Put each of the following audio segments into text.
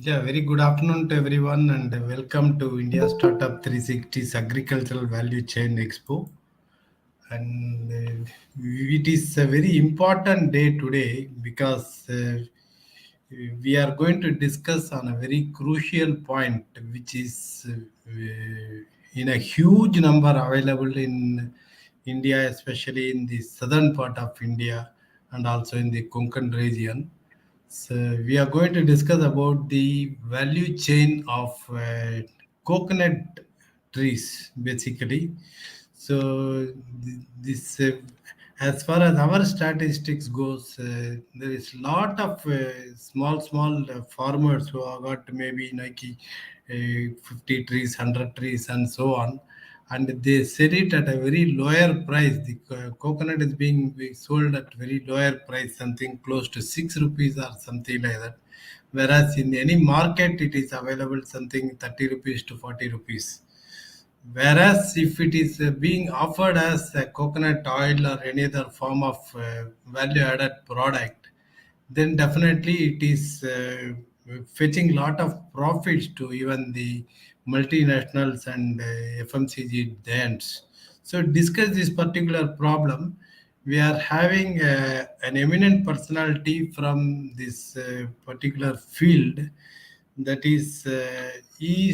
Yeah, very good afternoon to everyone and welcome to India Startup 360's Agricultural Value Chain Expo. And it is a very important day today because we are going to discuss on a very crucial point, which is in a huge number available in India, especially in the southern part of India and also in the Konkan region. So we are going to discuss about the value chain of coconut trees, basically. So this, as far as our statistics goes, there is lot of small farmers who have got maybe like 50 trees, 100 trees, and so on, and they sell it at a very lower price. The coconut is being sold at very lower price, something close to 6 rupees or something like that. Whereas in any market, it is available something 30 rupees to 40 rupees. Whereas if it is being offered as a coconut oil or any other form of value added product, then definitely it is fetching lot of profits to even the multinationals and FMCG giants. So discuss this particular problem. We are having an eminent personality from this particular field. That is, he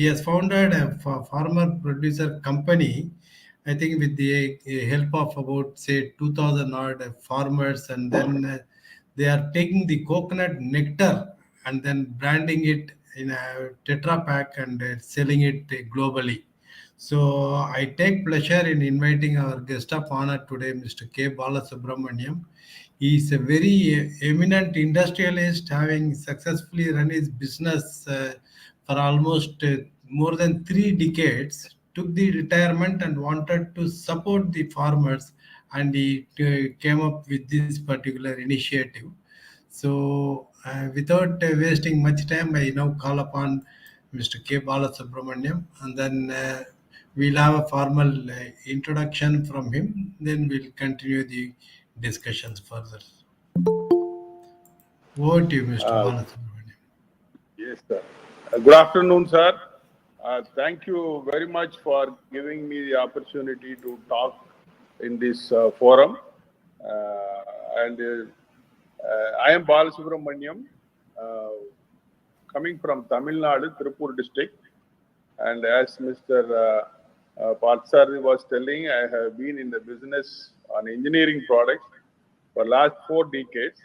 has founded a farmer producer company, I think with the help of about say 2000 odd farmers, and then they are taking the coconut nectar and then branding it in a Tetra pack and selling it globally. So I take pleasure in inviting our guest of honor today, Mr. K. Balasubramaniam. He is a very eminent industrialist, having successfully run his business for almost more than 3 decades. Took the retirement and wanted to support the farmers, and he came up with this particular initiative. So, without wasting much time, I now call upon Mr. K. Balasubramaniam, and then we'll have a formal introduction from him. Then we'll continue the discussions further. Over to you, Mr. Uh, Balasubramaniam. yes, sir. Good afternoon, sir. Thank you very much for giving me the opportunity to talk in this forum. And I am Balasubramaniam, coming from Tamil Nadu, Tirupur district. And as Mr. Patsari was telling, I have been in the business on engineering products for last 4 decades.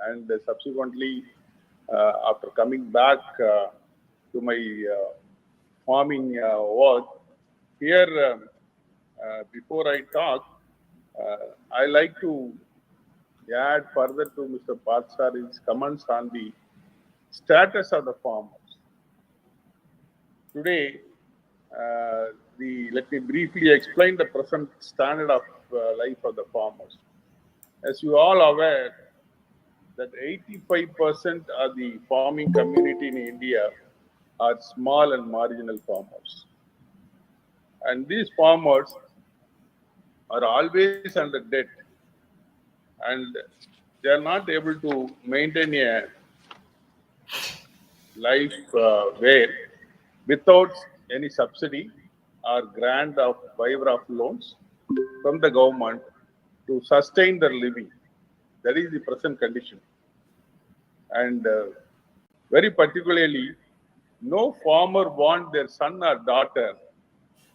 And subsequently, after coming back to my farming work, here, before I talk, I like to add further to Mr. Patsari's comments on the status of the farmers. Today, let me briefly explain the present standard of life of the farmers. As you all aware, that 85% of the farming community in India are small and marginal farmers. And these farmers are always under debt, and they are not able to maintain a life where without any subsidy or grant of waiver of loans from the government to sustain their living. That is the present condition. And very particularly, no farmer wants their son or daughter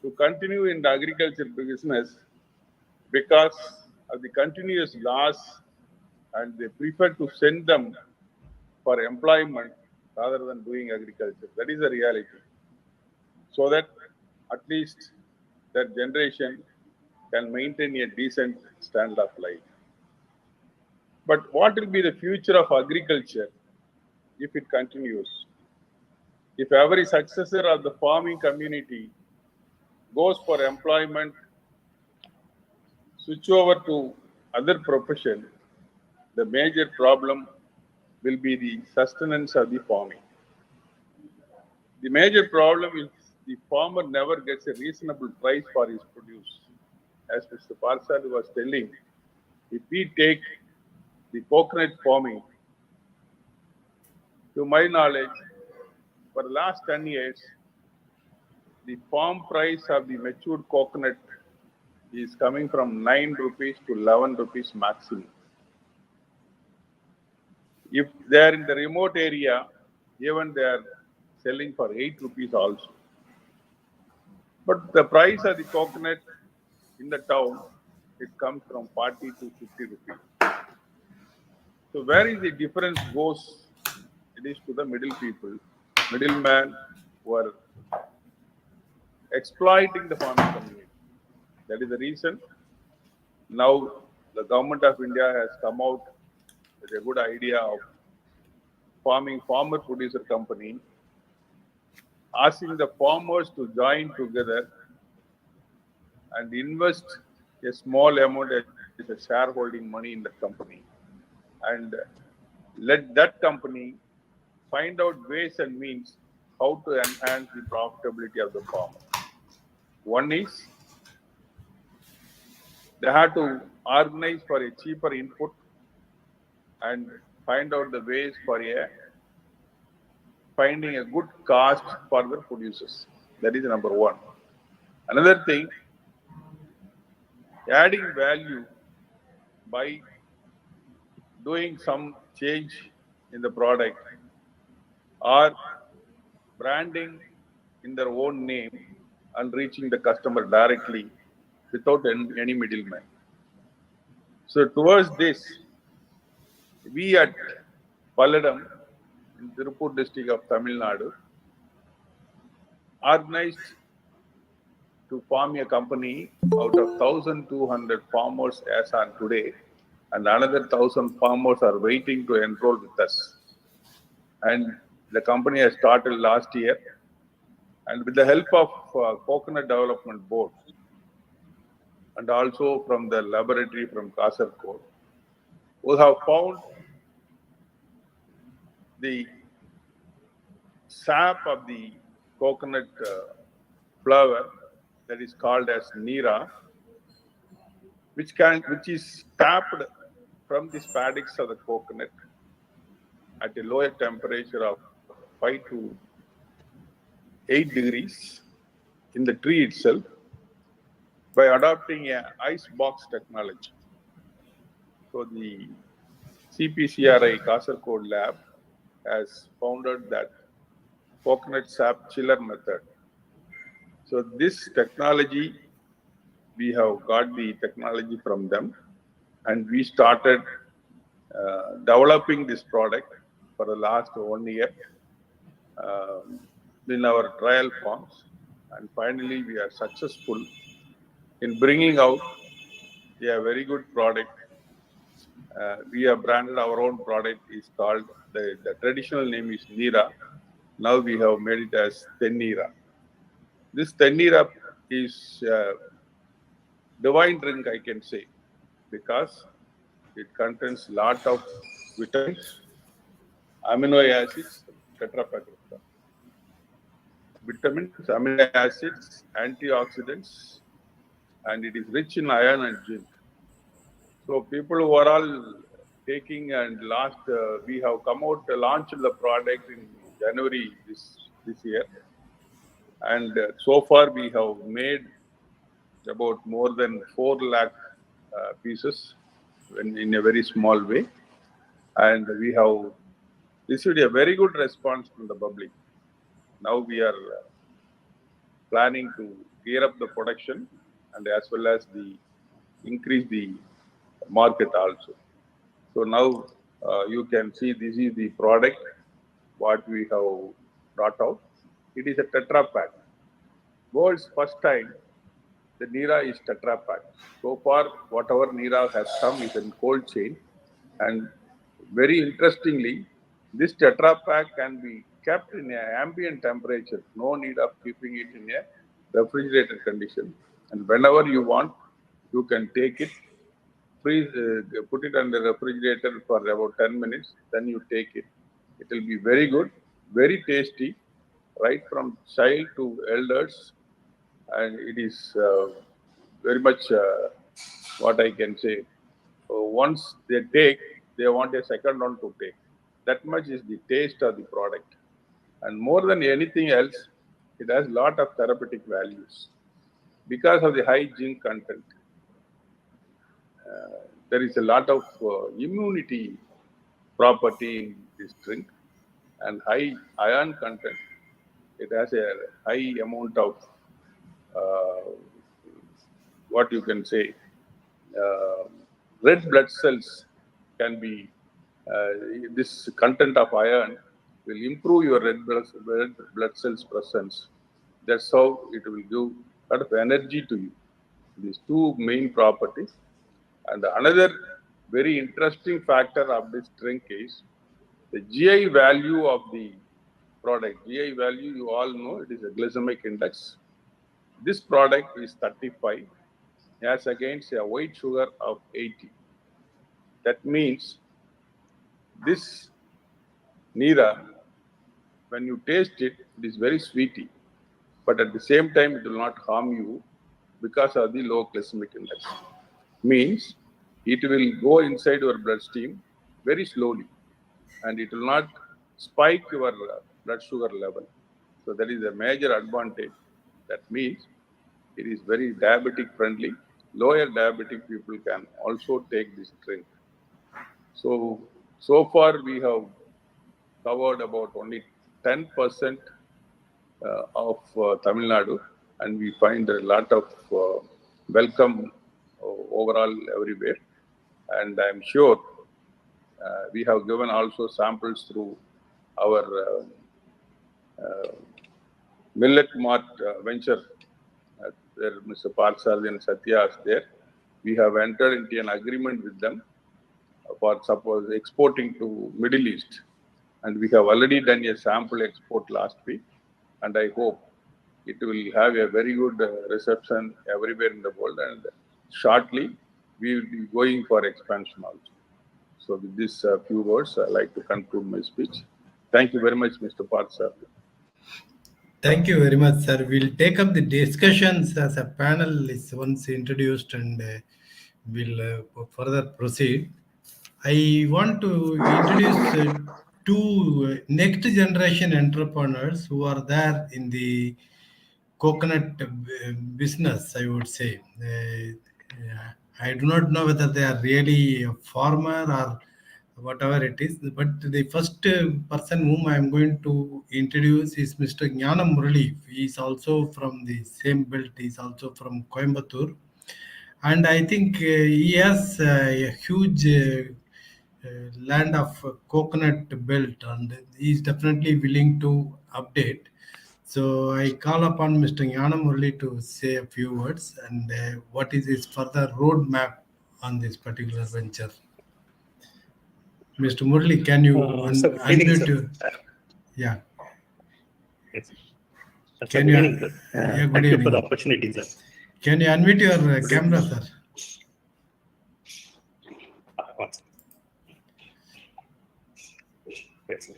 to continue in the agriculture business because of the continuous loss, and they prefer to send them for employment rather than doing agriculture. That is the reality. So that at least that generation can maintain a decent standard of life. But what will be the future of agriculture if it continues? If every successor of the farming community goes for employment, switch over to other profession, the major problem will be the sustenance of the farming. The major problem is the farmer never gets a reasonable price for his produce. As Mr. Parsad was telling, if we take the coconut farming, To my knowledge, for the last 10 years, the farm price of the matured coconut is coming from 9 rupees to 11 rupees maximum. If they are in the remote area, even they are selling for 8 rupees also. But the price of the coconut in the town, it comes from 40 to 50 rupees. So where is the difference goes? It is to the middlemen who are exploiting the farming community. That is the reason now the government of India has come out with a good idea of forming farmer producer company, asking the farmers to join together and invest a small amount as a shareholding money in the company, and let that company find out ways and means how to enhance the profitability of the farmer. One is they have to organize for a cheaper input and find out the ways for finding a good cost for the producers. That is number one. Another thing, adding value by doing some change in the product or branding in their own name and reaching the customer directly without any middleman. So towards this, we at Palladam in Tirupur district of Tamil Nadu organized to form a company out of 1,200 farmers as on today, and another 1,000 farmers are waiting to enroll with us. And the company has started last year, and with the help of Coconut Development Board and also from the laboratory from Kasaragod, we have found the sap of the coconut flower that is called as Nira, which is tapped from the spadix of the coconut at a lower temperature of 5 to 8 degrees in the tree itself by adopting a ice box technology. So the CPCRI Kasaragod lab has founded that coconut sap chiller method. So this technology, we have got the technology from them, and we started developing this product for the last 1 year in our trial farms, and finally we are successful in bringing out a very good product. We have branded our own product. It's called, the traditional name is Nira. Now we have made it as Tennira. This Tennira is divine drink, I can say, because it contains lot of vitamins, amino acids, tetrapacrypta. Vitamins, amino acids, antioxidants, and it is rich in iron and zinc. So people who are all taking, and last we have come out launched the product in January this year, and so far we have made about more than 4 lakh pieces in a very small way, and we have received a very good response from the public. Now we are planning to gear up the production and as well as increase the market also. So now you can see this is the product what we have brought out. It is a Tetra Pak. World's first time the Nira is Tetra Pak. So far, whatever Nira has come is in cold chain, and very interestingly, this Tetra Pak can be kept in an ambient temperature. No need of keeping it in a refrigerated condition. And whenever you want, you can take it, freeze, put it under the refrigerator for about 10 minutes. Then you take it. It will be very good, very tasty, right from child to elders. And it is very much what I can say. Once they take, they want a second one to take. that much is the taste of the product. And more than anything else, it has a lot of therapeutic values. Because of the high zinc content, there is a lot of immunity property in this drink, and high iron content. It has a high amount of what you can say, red blood cells can be, this content of iron will improve your red blood cells presence. That's how it will give a lot of energy to you. These two main properties. And another very interesting factor of this drink is the GI value of the product. GI value, you all know, it is a glycemic index. This product is 35 as against a white sugar of 80. That means this Nira, when you taste it, it is very sweety, but at the same time, it will not harm you because of the low glycemic index. Means it will go inside your bloodstream very slowly, and it will not spike your blood sugar level. So that is a major advantage. That means it is very diabetic friendly. Lower diabetic people can also take this drink. So far we have covered about only 10% of Tamil Nadu, and we find a lot of welcome overall everywhere. And I'm sure we have given also samples through our Millet Mart venture, where Mr. Parthasarathi and Satya is there. We have entered into an agreement with them for suppose exporting to Middle East. And we have already done a sample export last week. And I hope it will have a very good reception everywhere in the world. And shortly, we will be going for expansion also. So with these few words, I'd like to conclude my speech. Thank you very much, Mr. Parthasarathi. Thank you very much, sir. We'll take up the discussions as a panel is once introduced, and we'll further proceed. I want to introduce two next generation entrepreneurs who are there in the coconut business, I would say. I do not know whether they are really a farmer or whatever it is, but the first person whom I am going to introduce is Mr. Jnana Murali. He is also from the same belt, he is also from Coimbatore. And I think he has a huge land of coconut belt, and he is definitely willing to update. So I call upon Mr. Jnana Murali to say a few words and what is his further roadmap on this particular venture. Mr. Murali, can you unmute your... Yeah. Yes. Can you... Yeah, thank you for the opportunity, sir. Can you unmute your camera, sir? Yes, sir.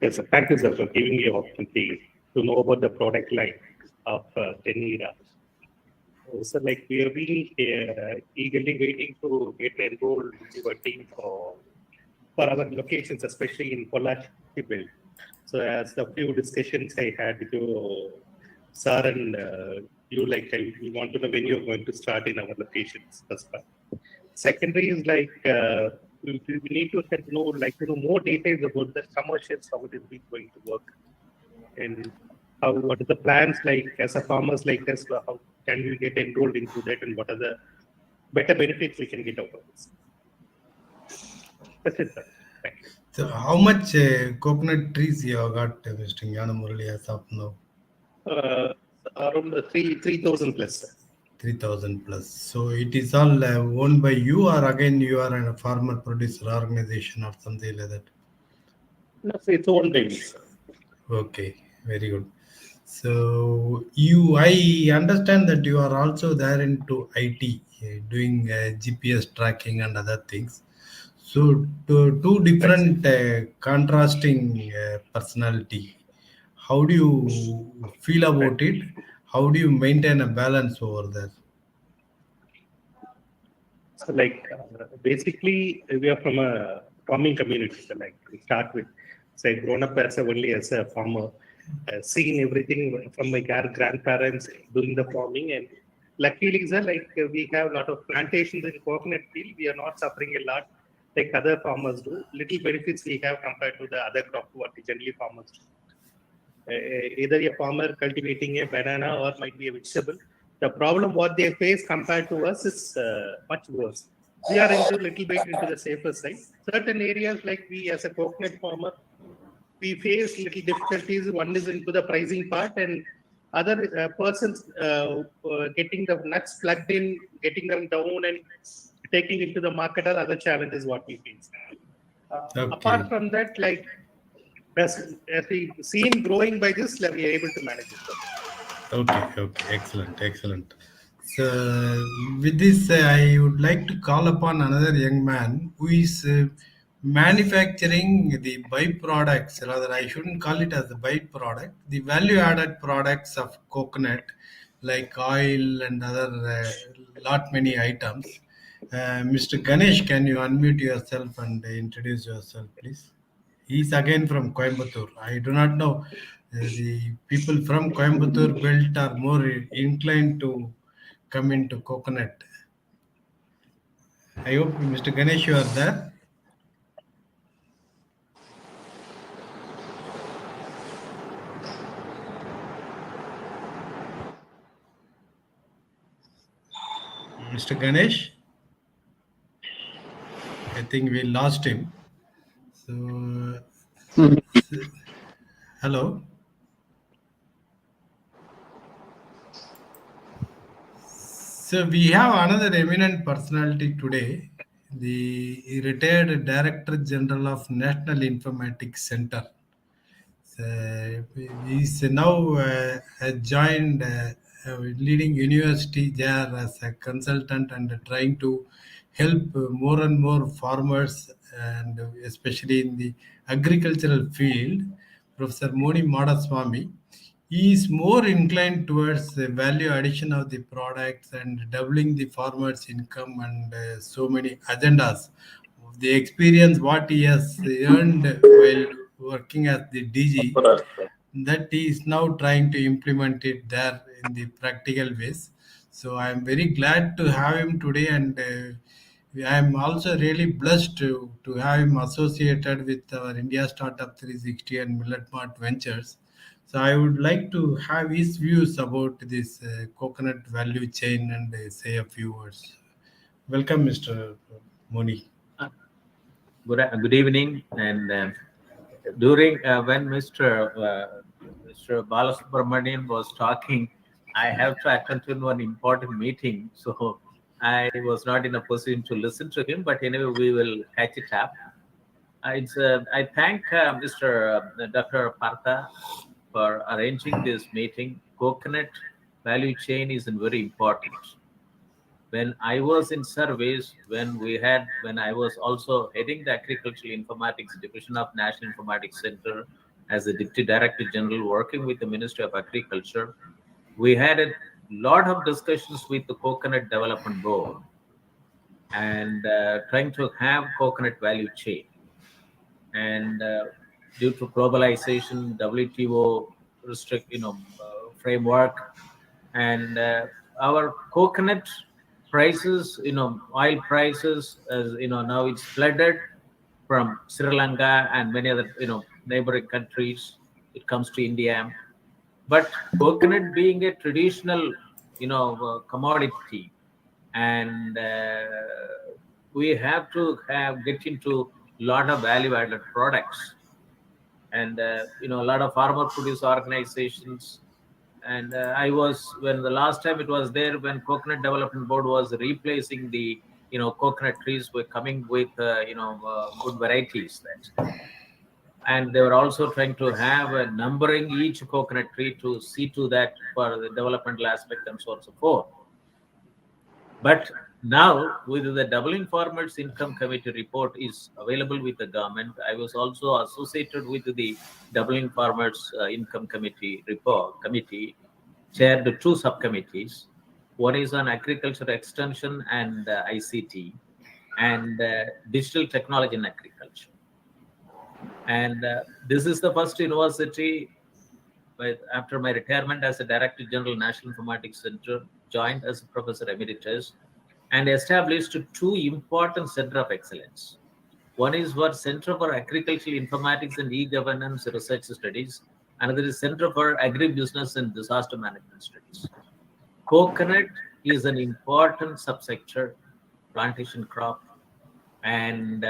Yes, sir. Thank you, sir, for giving me the opportunity to know about the product line of Tenira. So, like, we have been eagerly waiting to get enrolled into a team for our locations, especially in Pollachi belt. So, as the few discussions I had with you, sir, and you, like, we want to know when you're going to start in our locations. That's fine. Secondary is like we need to know, like, more details about the commercials, how it is going to work, and how, what are the plans, like, as a farmers like us, how can we get enrolled into that, and what are the better benefits we can get out of this. That's it, sir. Thank you. So how much coconut trees you have got, Mr. Jnana Murali, as of now? Around 3,000 plus, sir. 3,000 plus. So it is all owned by you, or again you are a farmer producer organization or something like that? No, it's owned by me, sir. Okay, very good. So I understand that you are also there into IT, doing GPS tracking and other things. So two different contrasting personality. How do you feel about it? How do you maintain a balance over there? So basically, we are from a farming community. So we start with, say, grown up as only as a farmer, seeing everything from my grandparents doing the farming. And luckily, sir, we have a lot of plantations in coconut field. We are not suffering a lot like other farmers do. Little benefits we have compared to the other crop what generally farmers do. Either a farmer cultivating a banana or might be a vegetable. The problem what they face compared to us is much worse. We are into little bit into the safer side. Certain areas like we as a coconut farmer, we face little difficulties. One is into the pricing part, and other persons getting the nuts plugged in, getting them down and taking it to the market are other challenges what we face. Apart from that, as we seen growing by this, we are able to manage it. Okay, excellent. So, with this, I would like to call upon another young man who is manufacturing the byproducts, rather, I shouldn't call it as a byproduct, the value added products of coconut, like oil and other lot many items. Mr. Ganesh, can you unmute yourself and introduce yourself, please? He's again from Coimbatore. I do not know. The people from Coimbatore belt are more inclined to come into coconut. I hope, Mr. Ganesh, you are there. Mr. Ganesh? I think we lost him. So, hello. So we have another eminent personality today, the retired Director General of National Informatics Center. He's now joined a leading university there as a consultant and trying to help more and more farmers, and especially in the agricultural field. Professor Moni Madaswamy, he is more inclined towards the value addition of the products and doubling the farmers' income and so many agendas. The experience what he has earned while working as the DG, that he is now trying to implement it there in the practical ways. So I am very glad to have him today, and I am also really blessed to have him associated with our India Startup 360 and Millet Mart Ventures. So I would like to have his views about this coconut value chain and say a few words. Welcome, Mr. Moni. Good evening. And during when Mr. Balasubramanian was talking, I have to attend to one important meeting, so I was not in a position to listen to him. But anyway, we will catch it up. I thank Dr. Partha for arranging this meeting. Coconut value chain is very important. When I was in service, when I was also heading the Agricultural Informatics Division of National Informatics Center as the Deputy Director General working with the Ministry of Agriculture, we had a lot of discussions with the Coconut Development Board and trying to have coconut value chain. And due to globalization, WTO framework, and our coconut prices, oil prices, as now it's flooded from Sri Lanka and many other, neighboring countries. It comes to India, but coconut being a traditional, commodity, and we have to get into a lot of value-added products, and a lot of farmer producer organizations. And when the last time it was there, when Coconut Development Board was replacing the, coconut trees, were coming with, good varieties. And they were also trying to have a numbering each coconut tree to see to that for the developmental aspect and so on and so forth. But now, with the Doubling Farmers Income Committee report is available with the government, I was also associated with the Doubling Farmers Income Committee report, chaired 2 subcommittees. One is on agriculture extension and ICT, and digital technology in agriculture. And this is the first university after my retirement as a Director General National Informatics Center, joined as a Professor Emeritus, and established two important Center of Excellence. One is for Center for Agricultural Informatics and E-Governance Research Studies. Another is Center for Agribusiness and Disaster Management Studies. Coconut is an important subsector, plantation crop, and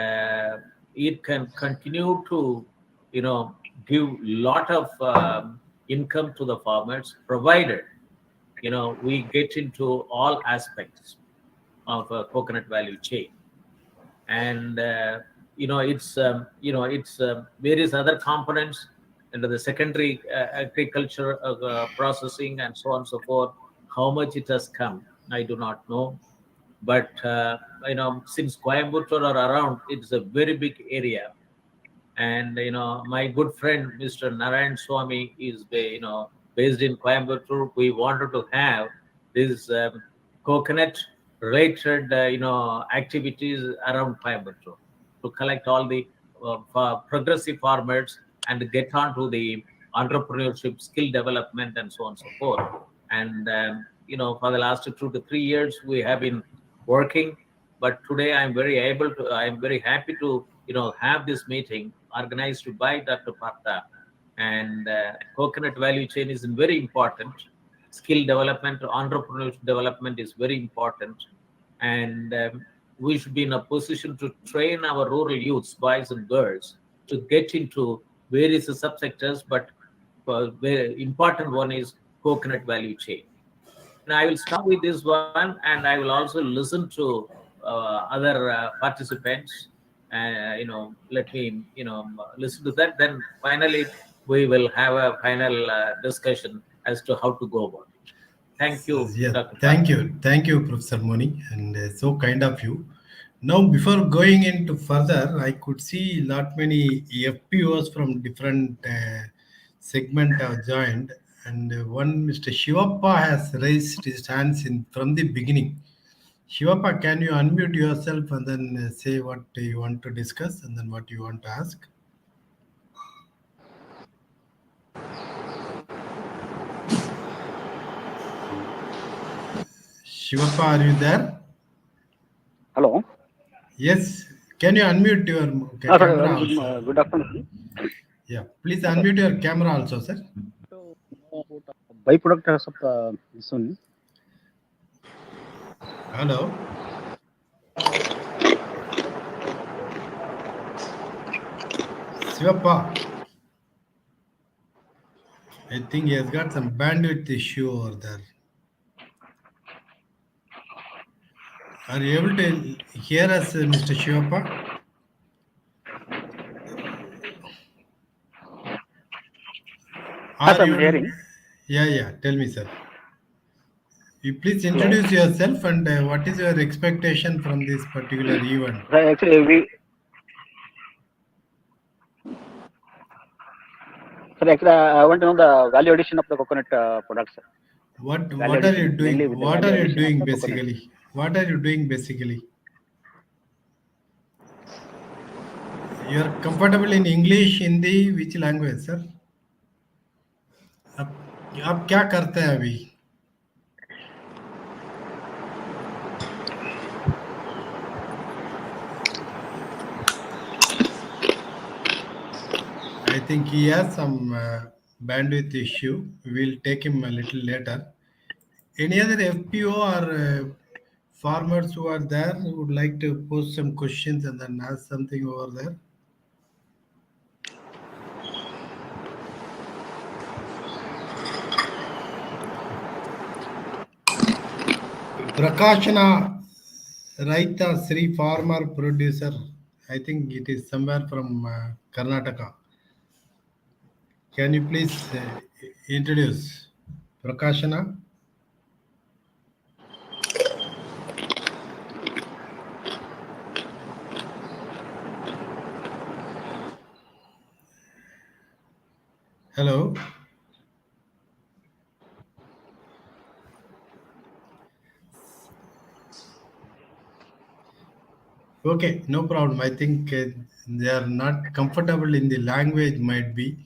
it can continue to, give lot of income to the farmers, provided, we get into all aspects of a coconut value chain. And it's various other components into the secondary agriculture processing and so on and so forth. How much it has come, I do not know, but since Coimbatore or around, it's a very big area. And my good friend Mr. Narayan Swami is based in Coimbatore. We wanted to have this coconut related activities around Coimbatore to collect all the progressive farmers and get on to the entrepreneurship, skill development, and so on and so forth. And for the last 2 to 3 years we have been working, but today I'm very happy to have this meeting organized by Dr. Partha. And coconut value chain is very important. Skill development, entrepreneurship development is very important, and we should be in a position to train our rural youths, boys and girls, to get into various subsectors. But very important one is coconut value chain. And I will start with this one, and I will also listen to other participants. Let me listen to that. Then finally, we will have a final discussion as to how to go about it. Thank you, Yeah, Dr. thank you, Professor Moni, and so kind of you. Now, before going into further, I could see lot many FPOs from different segment have joined, and one Mr. Shivappa has raised his hands in from the beginning. Shivappa, can you unmute yourself and then say what you want to discuss and then what you want to ask? Shivappa, are you there? Hello. Yes. Can you unmute your camera also? Good afternoon. Yeah. Please unmute your camera also, sir. So, about byproducts of this one. Hello. Shivappa. I think he has got some bandwidth issue over there. Are you able to hear us, Mr. Shivappa? Yes, I'm hearing. Yeah. Tell me, sir. You please introduce yourself and what is your expectation from this particular event? Actually, I want to know the value addition of the coconut products. What are you doing? What are you doing basically? What are you doing basically? You are comfortable in English, Hindi, which language, sir? आप क्या करते हैं अभी? I think he has some bandwidth issue. We'll take him a little later. Any other FPO or farmers who are there who would like to pose some questions and then ask something over there? Prakashana Raita Sri farmer producer. I think it is somewhere from Karnataka. Can you please introduce Prakashana? Hello. Okay, no problem. I think they are not comfortable in the language, might be.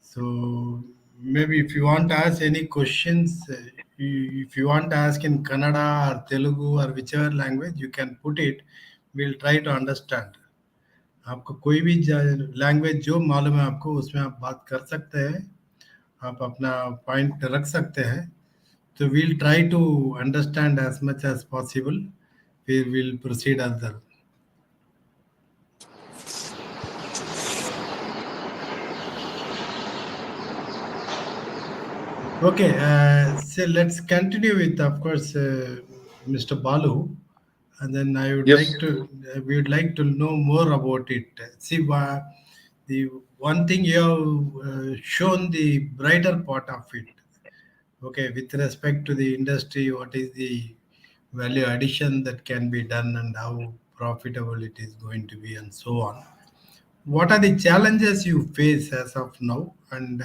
So maybe if you want to ask any questions, if you want to ask in Kannada or Telugu or whichever language, you can put it. We'll try to understand. आपको कोई भी language जो मालूम है आपको उसमें आप बात कर सकते हैं आप अपना पॉइंट रख सकते हैं तो we'll try to understand as much as possible we will proceed other. Okay, so let's continue with, of course, Mr. Balu, and then I would Yes. like to, we would like to know more about it. See, the one thing you have shown the brighter part of it. Okay, with respect to the industry, what is the value addition that can be done and how profitable it is going to be, and so on. What are the challenges you face as of now, and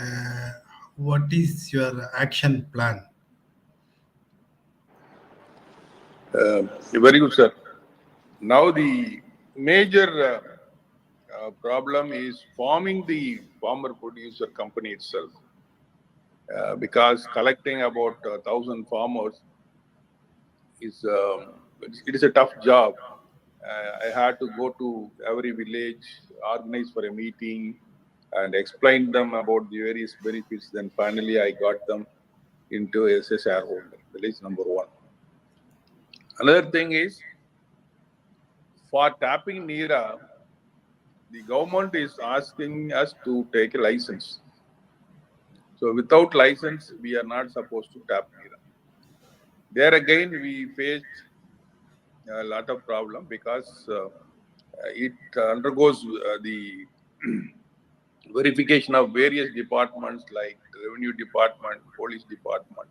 what is your action plan? Very good, sir. Now the major problem is forming the farmer producer company itself. Because collecting about 1,000 farmers is it is a tough job. I had to go to every village, organize for a meeting, and explain them about the various benefits. Then finally, I got them into as a shareholder. That is number one. Another thing is, for tapping NERA, the government is asking us to take a license. So without license, we are not supposed to tap NERA. There again, we faced a lot of problem because it undergoes the verification of various departments like Revenue Department, Police Department,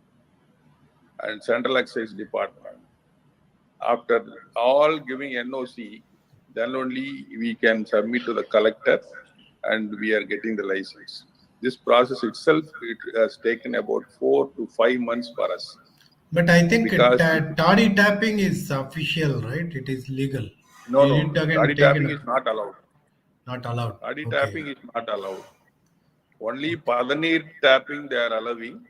and Central Excise Department. After all giving NOC, then only we can submit to the collector and we are getting the license. This process itself, it has taken about 4 to 5 months for us. But I think Because toddy tapping is official, right? It is legal. no, You need to again toddy take tapping it is not allowed. not allowed. Toddy Okay. tapping is not allowed. Only Padanir tapping they are allowing.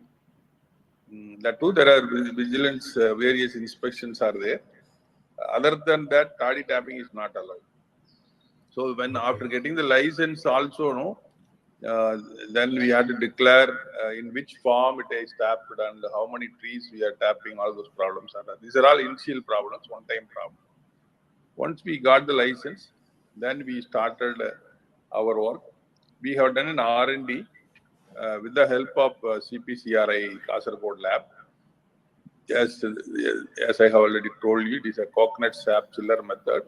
That too, there are vigilance, various inspections are there. Other than that, toddy tapping is not allowed. So when after getting the license also, then we had to declare in which form it is tapped and how many trees we are tapping, all those problems are there. These are all initial problems, one-time problem. Once we got the license, then we started our work. We have done an R&D with the help of CPCRI Kasaragod lab. As I have already told you, it is a coconut sap chiller method.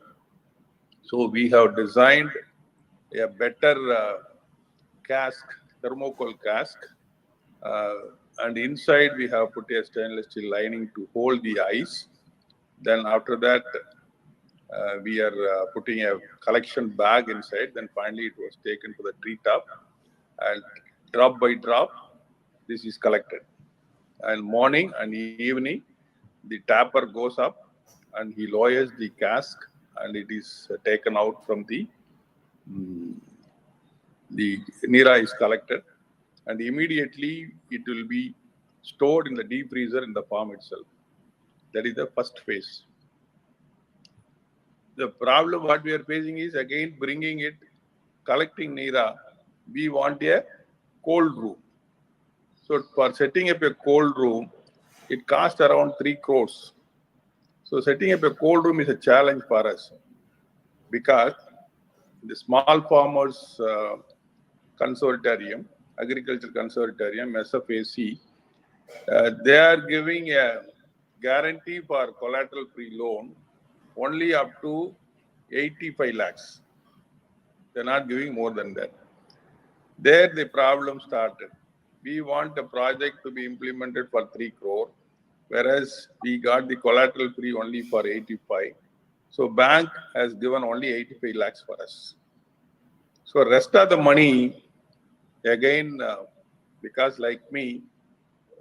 So we have designed a better cask, thermocol cask, and inside we have put a stainless steel lining to hold the ice. Then after that, we are putting a collection bag inside. Then finally it was taken to the treetop, and drop by drop, this is collected. And morning and evening, the tapper goes up and he lowers the cask, and it is taken out from the NERA is collected, and immediately it will be stored in the deep freezer in the farm itself. That is the first phase. The problem what we are facing is again bringing it, collecting NERA, we want a cold room. So for setting up a cold room, it costs around 3 crores. So setting up a cold room is a challenge for us because the small farmers consortium, agriculture consortium, SFAC, they are giving a guarantee for collateral-free loan only up to 85 lakhs. They're not giving more than that. There the problem started. We want a project to be implemented for 3 crore, whereas we got the collateral-free only for 85. So bank has given only 85 lakhs for us. So rest of the money, again, because like me,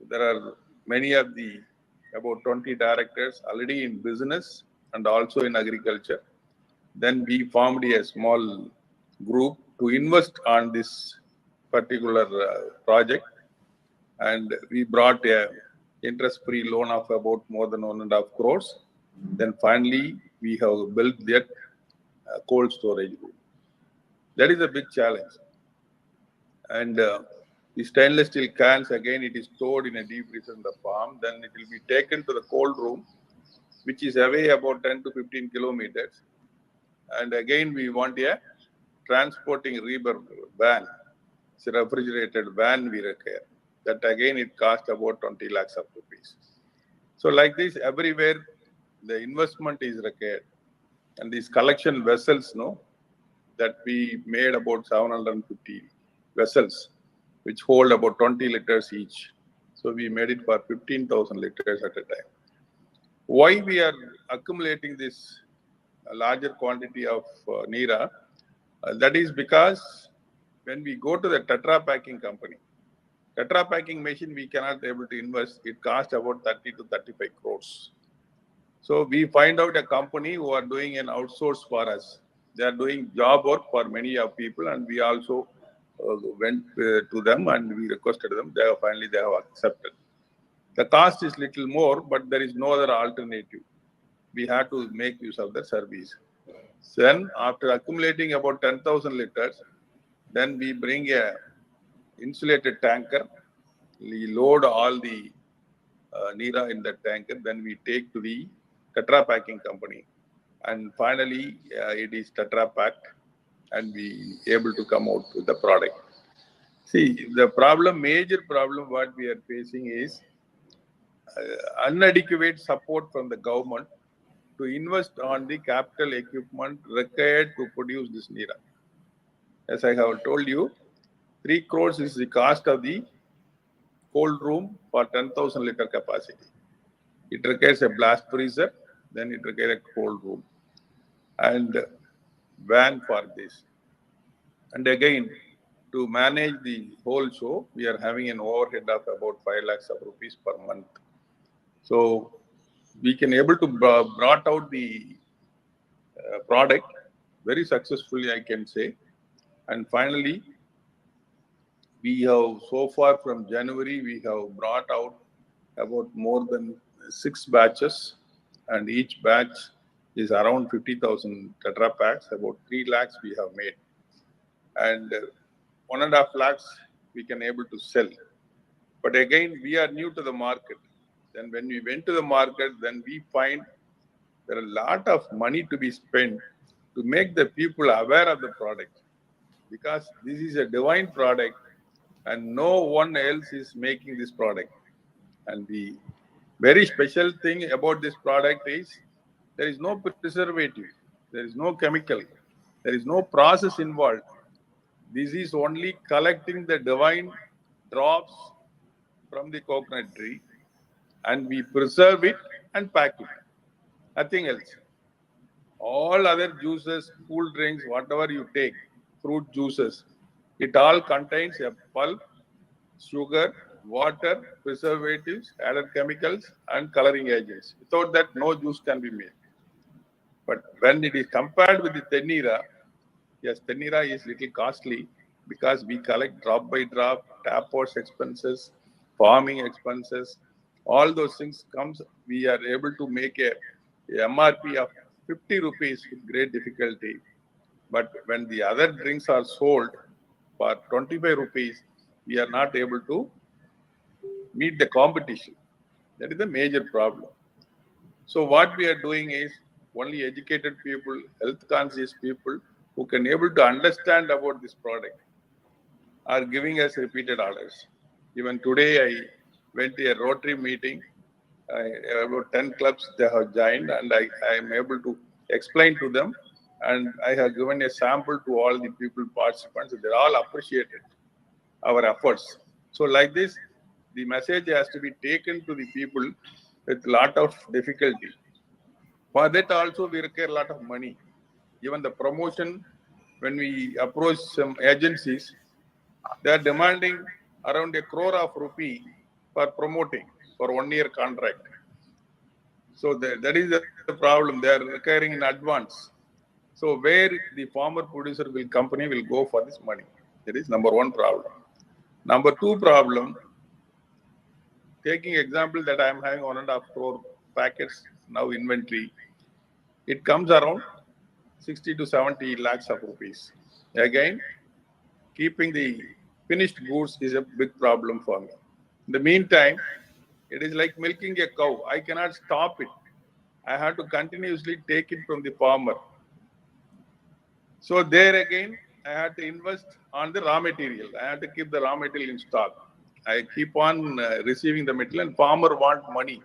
there are many of the about 20 directors already in business and also in agriculture. Then we formed a small group to invest on this particular project, and we brought a interest-free loan of about more than 1.5 crores. Then finally, we have built that cold storage room. That is a big challenge. And the stainless steel cans, again, it is stored in a deep freezer in the farm. Then it will be taken to the cold room, which is away about 10 to 15 kilometers. And again, we want a transporting rebar van. It's a refrigerated van we require. That again, it costs about 20 lakhs of rupees. So like this, everywhere, the investment is required. And these collection vessels, that we made about 750 vessels, which hold about 20 liters each. So we made it for 15,000 liters at a time. Why we are accumulating this larger quantity of Nira? That is because when we go to the Tetra packing company, Tetra packing machine we cannot able to invest. It costs about 30 to 35 crores. So we find out a company who are doing an outsource for us. They are doing job work for many of people, and we also went to them and we requested them. Finally they have accepted. The cost is little more, but there is no other alternative. We have to make use of the service. Then after accumulating about 10,000 liters, then we bring a insulated tanker. We load all the Nira in the tanker. Then we take to the Tetra packing company. And finally, it is Tetra packed and we able to come out with the product. See, the major problem what we are facing is inadequate support from the government to invest on the capital equipment required to produce this Nira. As I have told you, 3 crores is the cost of the cold room for 10,000 liter capacity. It requires a blast freezer, then it requires a cold room and van for this. And again, to manage the whole show, we are having an overhead of about 5 lakhs of rupees per month. So we can able to brought out the product very successfully, I can say. And finally, we have so far from January, we have brought out about more than 6 batches, and each batch is around 50,000 Tetra packs. About 3 lakhs we have made, and 1.5 lakhs we can able to sell. But again, we are new to the market. Then when we went to the market, then we find there are a lot of money to be spent to make the people aware of the product, because this is a divine product and no one else is making this product. And the very special thing about this product is there is no preservative, there is no chemical, there is no process involved. This is only collecting the divine drops from the coconut tree, and we preserve it and pack it. Nothing else. All other juices, cool drinks, whatever you take, fruit juices, it all contains a pulp, sugar, water, preservatives, added chemicals, and coloring agents. Without that, no juice can be made. But when it is compared with the Tennira, yes, Tennira is little costly because we collect drop by drop, tap wash expenses, farming expenses, all those things comes. We are able to make a MRP of 50 rupees with great difficulty. But when the other drinks are sold for 25 rupees, we are not able to meet the competition. That is the major problem. So what we are doing is only educated people, health conscious people who can able to understand about this product are giving us repeated orders. Even today I went to a Rotary meeting. About 10 clubs they have joined, and I am able to explain to them, and I have given a sample to all the people participants. They all appreciated our efforts. So like this, the message has to be taken to the people with a lot of difficulty. For that also we require a lot of money. Even the promotion, when we approach some agencies, they are demanding around 1 crore of rupee for promoting for 1 year contract. So that is the problem. They are requiring in advance. So where the farmer producer company will go for this money? That is number one problem. Number two problem, taking example that I am having 1.5 crore packets now inventory, it comes around 60 to 70 lakhs of rupees. Again, keeping the finished goods is a big problem for me. In the meantime, it is like milking a cow. I cannot stop it. I have to continuously take it from the farmer. So there again, I have to invest on the raw material. I have to keep the raw material in stock. I keep on receiving the material, and farmer want money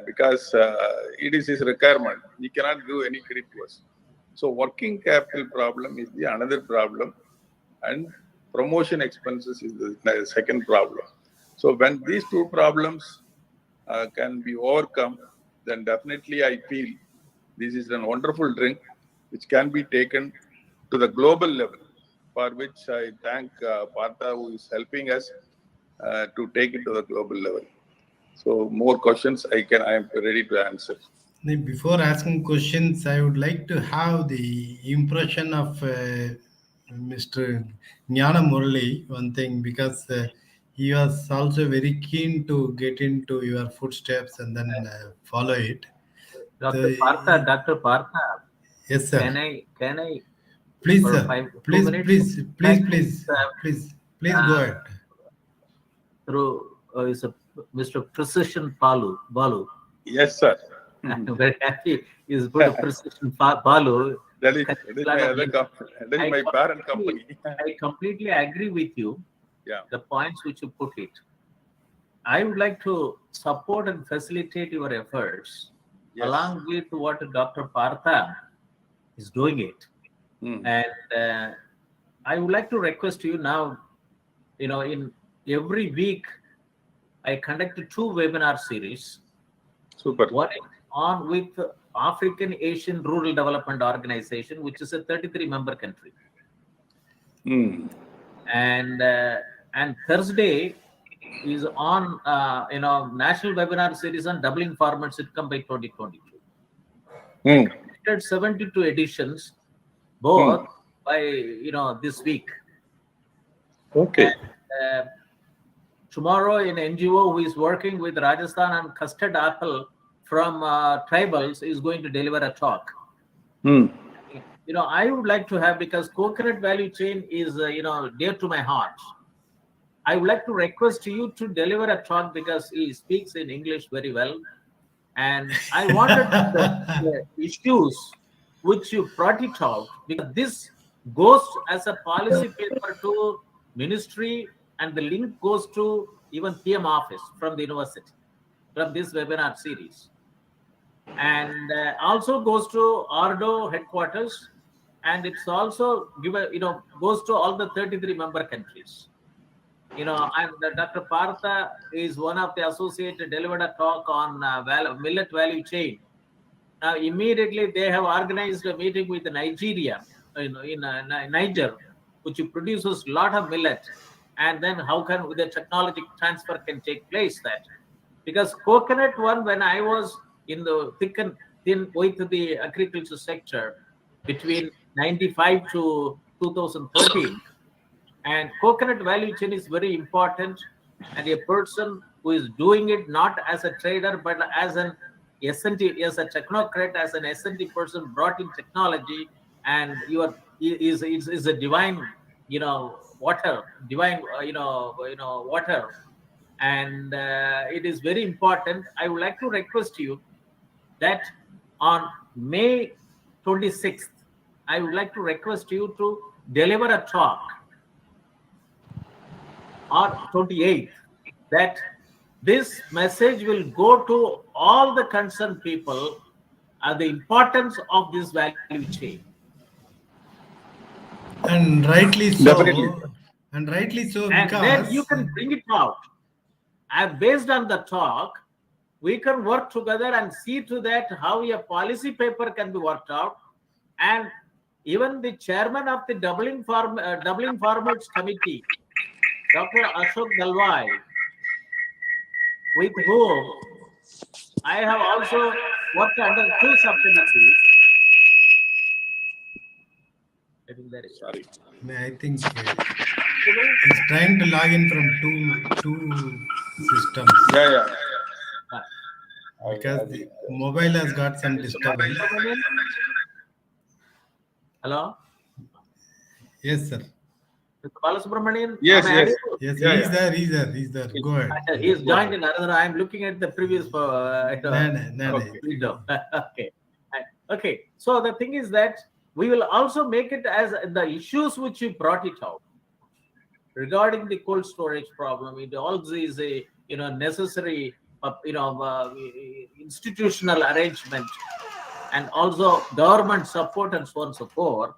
because it is his requirement. He cannot give any credit to us. So working capital problem is the another problem, and promotion expenses is the second problem. So when these two problems can be overcome, then definitely I feel this is a wonderful drink which can be taken to the global level, for which I thank Partha, who is helping us to take it to the global level. So more questions I am ready to answer. Before asking questions, I would like to have the impression of Mr. Jnana Murali, one thing, because he was also very keen to get into your footsteps and then follow it. Dr. Partha, Yes, sir. can I Please, for sir. 2 minutes? Please go ahead. Through is a Mr. Precision Balu. Yes, sir. I'm very happy. He's put a Precision Balu. That is my other company. That is my parent company. I completely agree with you. Yeah. The points which you put it. I would like to support and facilitate your efforts, Yes. along with what Dr. Partha is doing it. And I would like to request you now, in every week, I conduct 2 webinar series. Super. One is on with African Asian Rural Development Organization, which is a 33-member country. And Thursday is on national webinar series on doubling farmers' income by 2022. 72 editions, both by this week. Okay. And, tomorrow, an NGO who is working with Rajasthan and custard apple from tribals is going to deliver a talk. I would like to have, because coconut value chain is dear to my heart. I would like to request you to deliver a talk because he speaks in English very well, and I wanted the issues which you brought it out, because this goes as a policy paper to ministry, and the link goes to even PM office from the university, from this webinar series, and also goes to Ordo headquarters, and it's also goes to all the 33 member countries. And Dr. Partha is one of the associated, delivered a talk on millet value chain. Now immediately they have organized a meeting with Nigeria, in Niger, which produces a lot of millet, and then how can the technology transfer can take place that, because coconut one, when I was in the thick and thin with the agriculture sector between 95 to 2013, and coconut value chain is very important, and a person who is doing it not as a trader but as an S&T, as a technocrat, as an S&T person brought in technology, and is a divine water, water, and it is very important. I would like to request you that on May 26th, I would like to request you to deliver a talk, or 28th, that this message will go to all the concerned people, the importance of this value chain. And rightly so. Definitely. And rightly so, And because then you can bring it out. And based on the talk, we can work together and see to that how a policy paper can be worked out. And even the chairman of the Doubling Farmers Committee, Dr. Ashok Dalwai, with whom I have also worked under 2 subcommittees. Very well. Sorry. I think he's trying to log in from two systems Yeah. because the mobile has got some disturbance. Hello? Yes, sir. Mr. Balasubramanian? Yes, am I yes. audible? Yes, Yeah, he's there. He's there. Go ahead. He is joined in another. I'm looking at the previous No. window. Okay. Okay. So the thing is that we will also make it as the issues which you brought it out regarding the cold storage problem. It also is a necessary institutional arrangement and also government support and so on and so forth.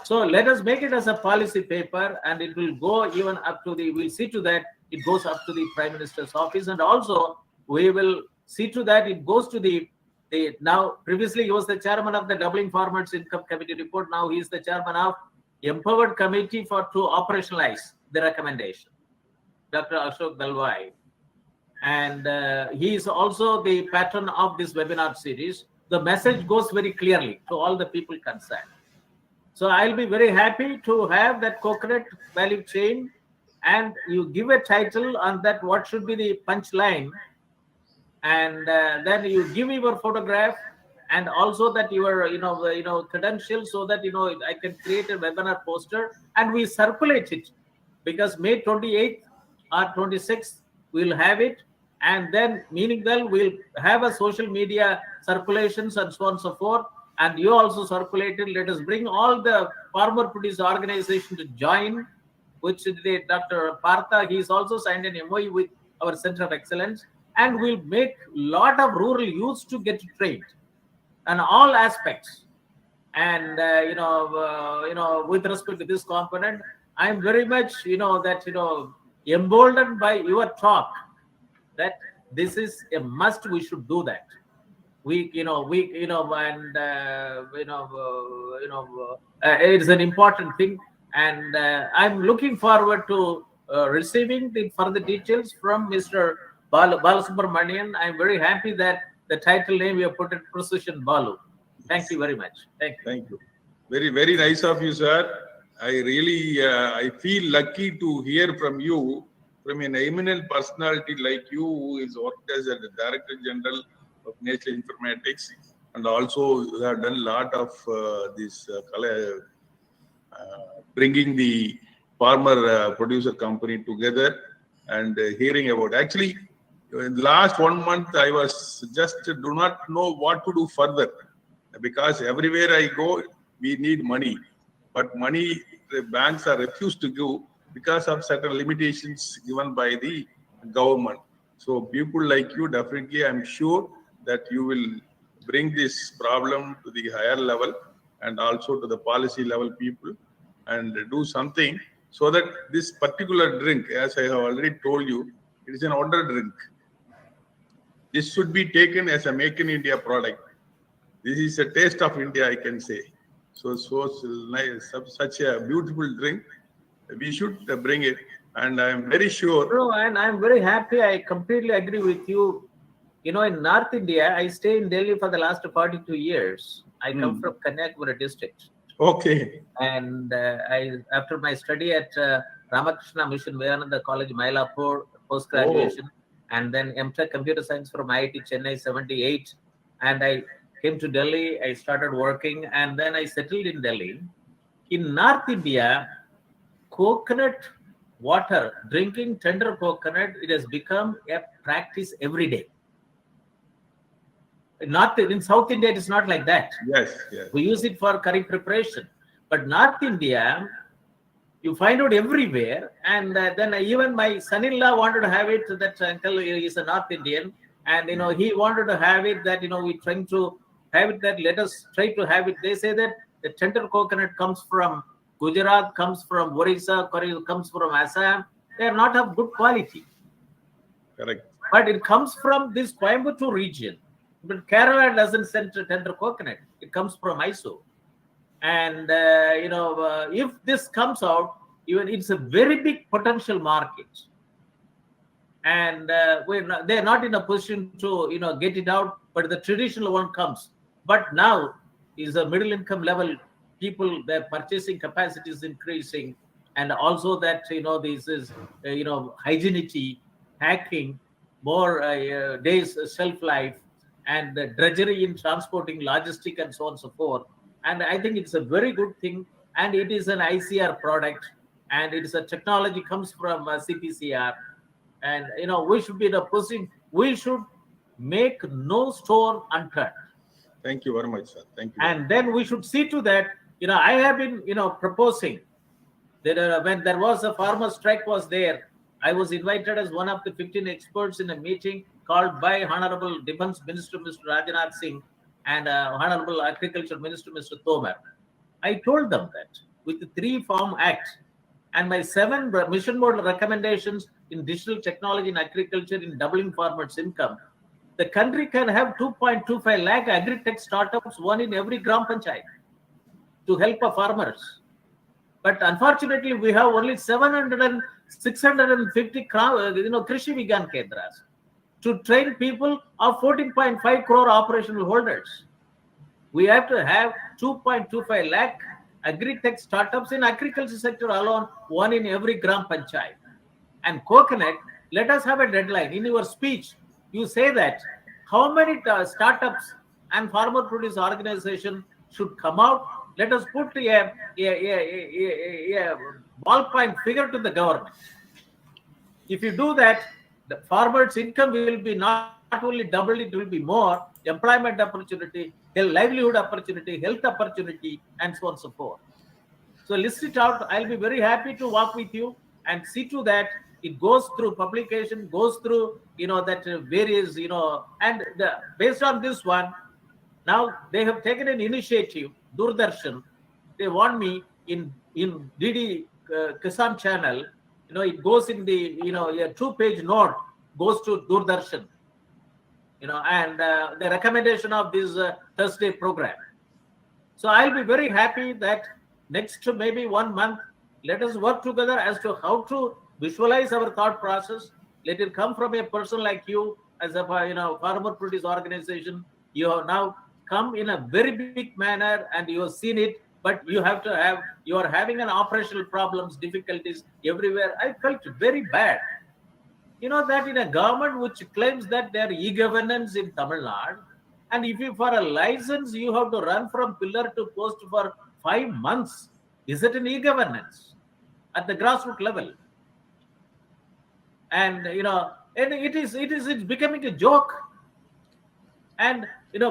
So let us make it as a policy paper, and it will go even up to we'll see to that it goes up to the Prime Minister's office, and also we will see to that it goes to the now previously he was the chairman of the Doubling Farmers Income Committee report. Now he is the chairman of Empowered Committee to operationalize the recommendation, Dr. Ashok Dalwai. And he is also the patron of this webinar series. The message goes very clearly to all the people concerned. So I'll be very happy to have that coconut value chain, and you give a title on that, what should be the punchline, and then you give your photograph and also that your credentials, so that I can create a webinar poster and we circulate it, because May 28th or 26th we'll have it, and then meaning that we'll have a social media circulations and so on and so forth. And you also circulated. Let us bring all the farmer producer organization to join, which Dr. Partha, he's also signed an MOU with our Center of Excellence, and we'll make a lot of rural youths to get trained on all aspects. And with respect to this component, I'm very much emboldened by your talk that this is a must. We should do that. It's an important thing, and I'm looking forward to receiving the further details from Mr. Balasubramanian. I'm very happy that the title name you have put it Precision Balu. Thank you very much. Thank you. Very, very nice of you, sir. I really, I feel lucky to hear from you, from an eminent personality like you, who is worked as a Director General of Nature Informatics, and also you have done a lot of bringing the farmer producer company together and hearing about. Actually, in the last 1 month, I was just do not know what to do further, because everywhere I go, we need money, but money the banks are refused to give because of certain limitations given by the government. So people like you, definitely, I'm sure that you will bring this problem to the higher level and also to the policy level people, and do something so that this particular drink, as I have already told you, it is an order drink. This should be taken as a Make in India product. This is a taste of India, I can say. So nice, such a beautiful drink. We should bring it, and I am very sure. No, and I'm very happy. I completely agree with you. In North India, I stay in Delhi for the last 42 years. I come from Kanyakumari district. Okay. And after my study at Ramakrishna Mission Vivekananda College, Mylapore, post-graduation, and then MTech Computer Science from IIT Chennai, 78. And I came to Delhi, I started working, and then I settled in Delhi. In North India, coconut water, drinking tender coconut, it has become a practice every day. Not in South India, it is not like that. Yes. We use it for curry preparation. But North India, you find out everywhere. And then even my son-in-law wanted to have it. That uncle is a North Indian. And, he wanted to have it that, we trying to have it that let us try to have it. They say that the tender coconut comes from Gujarat, comes from Orissa, comes from Assam. They are not of good quality. Correct. But it comes from this Coimbatore region. But Kerala doesn't send tender coconut. It comes from Mysore. And, if this comes out, even it's a very big potential market. And they're not in a position to, get it out, but the traditional one comes. But now is a middle income level people, their purchasing capacity is increasing, and also that this is hygienity, hacking, more days shelf life, and the drudgery in transporting logistic and so on and so forth. And I think it's a very good thing, and it is an ICR product, and it is a technology comes from CPCR, and we should be in a position, we should make no stone unturned. Thank you very much, sir. Thank you. And then we should see to that. I have been proposing that when there was a farmer strike was there, I was invited as one of the 15 experts in a meeting called by Honorable Defense Minister Mr. Rajnath Singh and Honorable Agriculture Minister Mr. Tomar. I told them that with the 3 Farm Act and my 7 mission board recommendations in digital technology in agriculture in doubling farmers' income, the country can have 2.25 lakh agri-tech startups, one in every Gram Panchayat, to help the farmers. But unfortunately, we have only 700 and 650 Krishi Vigyan Kendras to train people of 14.5 crore operational holders. We have to have 2.25 lakh agri-tech startups in agriculture sector alone, one in every Gram Panchayat. And coconut, let us have a deadline. In your speech, you say that how many startups and farmer produce organization should come out. Let us put a ballpoint figure to the government. If you do that, the farmers' income will be not only double, it will be more employment opportunity, livelihood opportunity, health opportunity, and so on and so forth. So list it out. I'll be very happy to work with you and see to that it goes through publication, goes through that various and based on this one, now they have taken an initiative. Doordarshan, they want me in DD Kisan channel. It goes in the a 2-page note goes to Doordarshan. And the recommendation of this Thursday program. So I'll be very happy that next maybe 1 month, let us work together as to how to visualize our thought process. Let it come from a person like you as a farmer produce organization. You have now come in a very big manner and you have seen it, but you are having an operational problems, difficulties everywhere. I felt very bad. That in a government which claims that they are e-governance in Tamil Nadu, and if you for a license you have to run from pillar to post for 5 months, is it an e-governance at the grassroots level? And and it's becoming a joke. And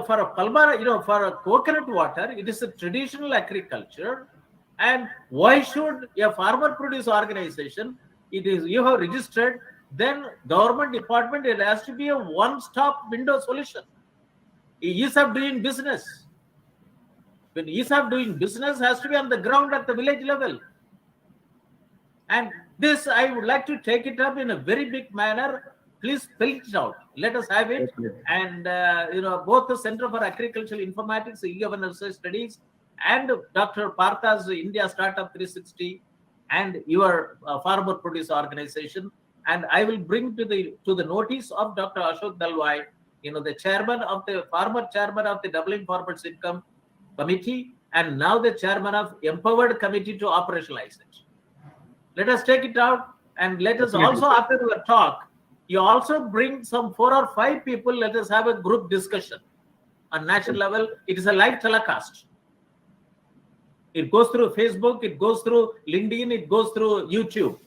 for a palmara, for a coconut water, it is a traditional agriculture. And why should a farmer produce organization? You have registered, then government department, it has to be a one-stop window solution. Ease of doing business. When ease of doing business has to be on the ground at the village level. And this, I would like to take it up in a very big manner. Please spell it out. Let us have it. And, both the Center for Agricultural Informatics, e-governance studies, and Dr. Partha's India Startup 360, and your farmer produce organization. And I will bring to the notice of Dr. Ashok Dalwai, the former chairman of the Doubling Farmers Income Committee, and now the chairman of Empowered Committee to operationalize it. Let us take it out, and let us also, after your talk, you also bring some 4 or 5 people. Let us have a group discussion on national level. It is a live telecast. It goes through Facebook, it goes through LinkedIn, it goes through YouTube.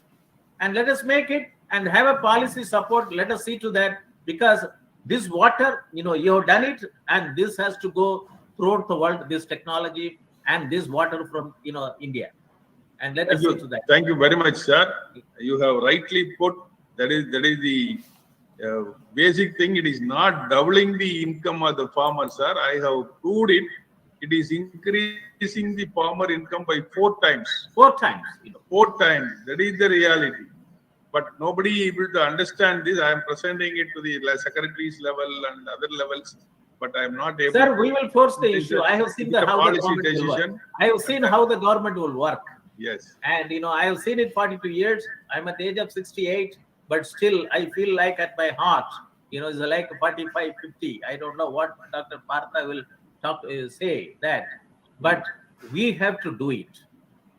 And let us make it and have a policy support. Let us see to that, because this water, you have done it, and this has to go throughout the world, this technology and this water from, India. And let us see to that. Thank you very much, sir. You have rightly put, that is the basic thing. It is not doubling the income of the farmer, sir. I have proved it. It is increasing the farmer income by 4 times. 4 times. 4 times. That is the reality. But nobody able to understand this. I am presenting it to the secretaries level and other levels, but I am not able. Sir, we will force the issue. I have seen how the government will work. I have seen how the government will work. Yes. And I have seen it 42 years. I'm at the age of 68, but still I feel like at my heart, it's like 45, 50. I don't know what Dr. Partha will say that. But We have to do it.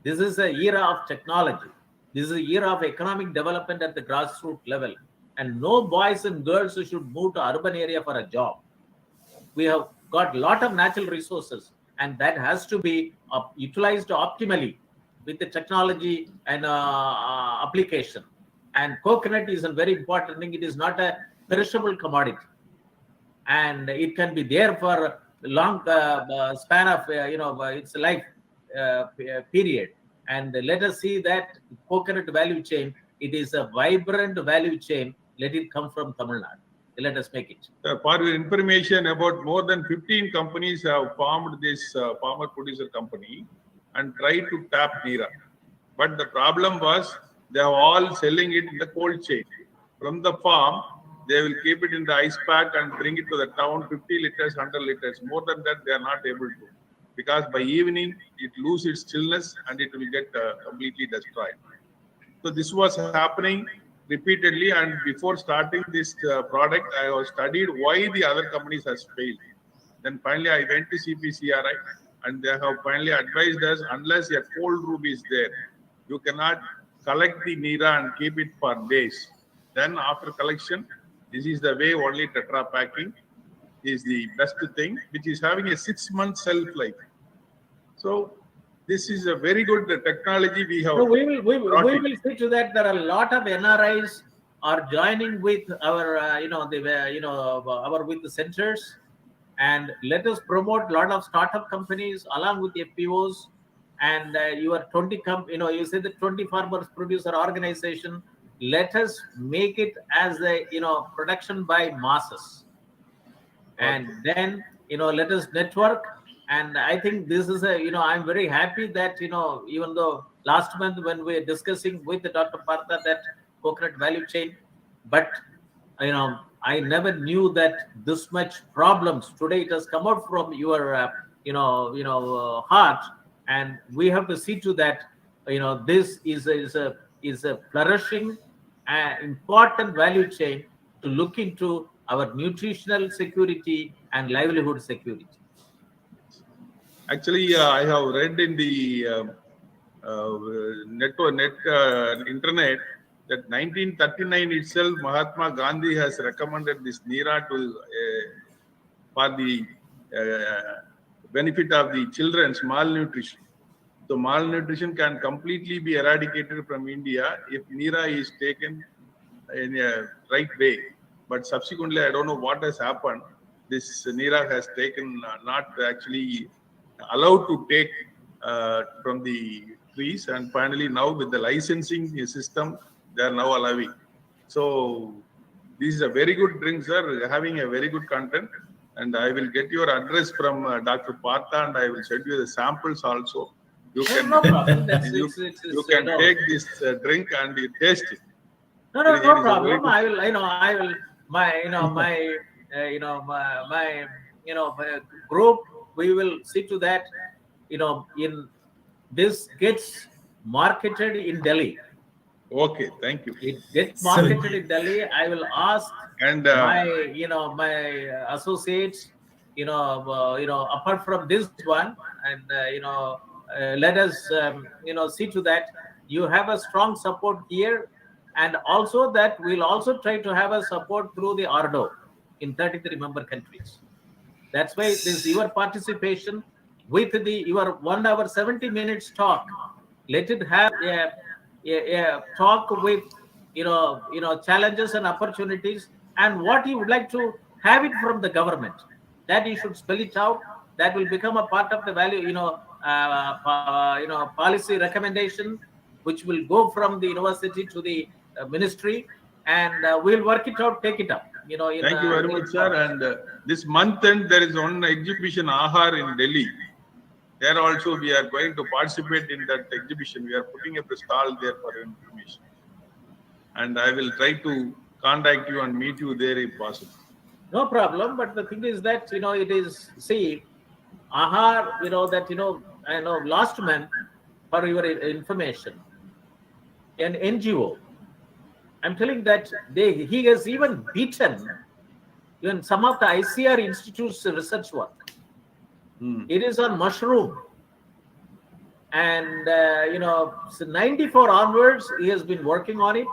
This is an era of technology. This is an era of economic development at the grassroots level. And no boys and girls who should move to urban area for a job. We have got a lot of natural resources, and that has to be utilized optimally with the technology and application. And coconut is a very important thing. It is not a perishable commodity, and it can be there for long span of its life period. And let us see that coconut value chain. It is a vibrant value chain. Let it come from Tamil Nadu. Let us make it. For your information, about more than 15 companies have formed this farmer producer company and tried to tap Nira. But the problem was they are all selling it in the cold chain. From the farm, they will keep it in the ice pack and bring it to the town, 50 liters, 100 liters. More than that, they are not able to. Because by evening, it loses its stillness and it will get completely destroyed. So this was happening repeatedly, and before starting this product, I have studied why the other companies has failed. Then finally, I went to CPCRI, and they have finally advised us, unless a cold room is there, you cannot collect the Nira and keep it for days. Then after collection, this is the way only Tetra packing is the best thing, which is having a 6-month shelf life. So this is a very good technology we have. So we will see to that. There are a lot of NRIs are joining with our our with the centers, and let us promote a lot of startup companies along with FPOs and your 20 you say the 20 farmers producer organization. Let us make it as a production by masses, and then let us network. And I think this is I'm very happy that, even though last month when we were discussing with Dr. Partha that coconut value chain, but, I never knew that this much problems. Today it has come out from your, heart, and we have to see to that, this is a flourishing and important value chain to look into our nutritional security and livelihood security. Actually, I have read in the internet that 1939 itself, Mahatma Gandhi has recommended this Nira to for the benefit of the children's malnutrition. So malnutrition can completely be eradicated from India if Nira is taken in a right way. But subsequently, I don't know what has happened. This Nira has taken not actually allowed to take from the trees, and finally now with the licensing system, they are now allowing. So this is a very good drink, sir, having a very good content. And I will get your address from Dr. Partha, and I will send you the samples also. You can, no problem. You can take this drink and you taste it. No problem. I will. My group. We will see to that. In this gets marketed in Delhi. Okay, thank you. It gets marketed in Delhi. I will ask and my associates. Apart from this one, and let us see to that you have a strong support here, and also that we'll also try to have a support through the ARDO in 33 member countries. That's why this your participation with your 1 hour 70 minutes talk. Let it have a talk with challenges and opportunities, and what you would like to have it from the government. That you should spell it out. That will become a part of the value policy recommendation, which will go from the university to the ministry, and we'll work it out, take it up. Thank you very much, sir. And this month end, there is one exhibition, Ahar, in Delhi. There also we are going to participate in that exhibition. We are putting up a stall there for information. And I will try to contact you and meet you there if possible. No problem. But the thing is that, it is, see, Ahar, I know last month, for your information, an NGO, I'm telling that he has even beaten even some of the ICR institutes research work. It is on mushroom. And so 94 onwards, he has been working on it,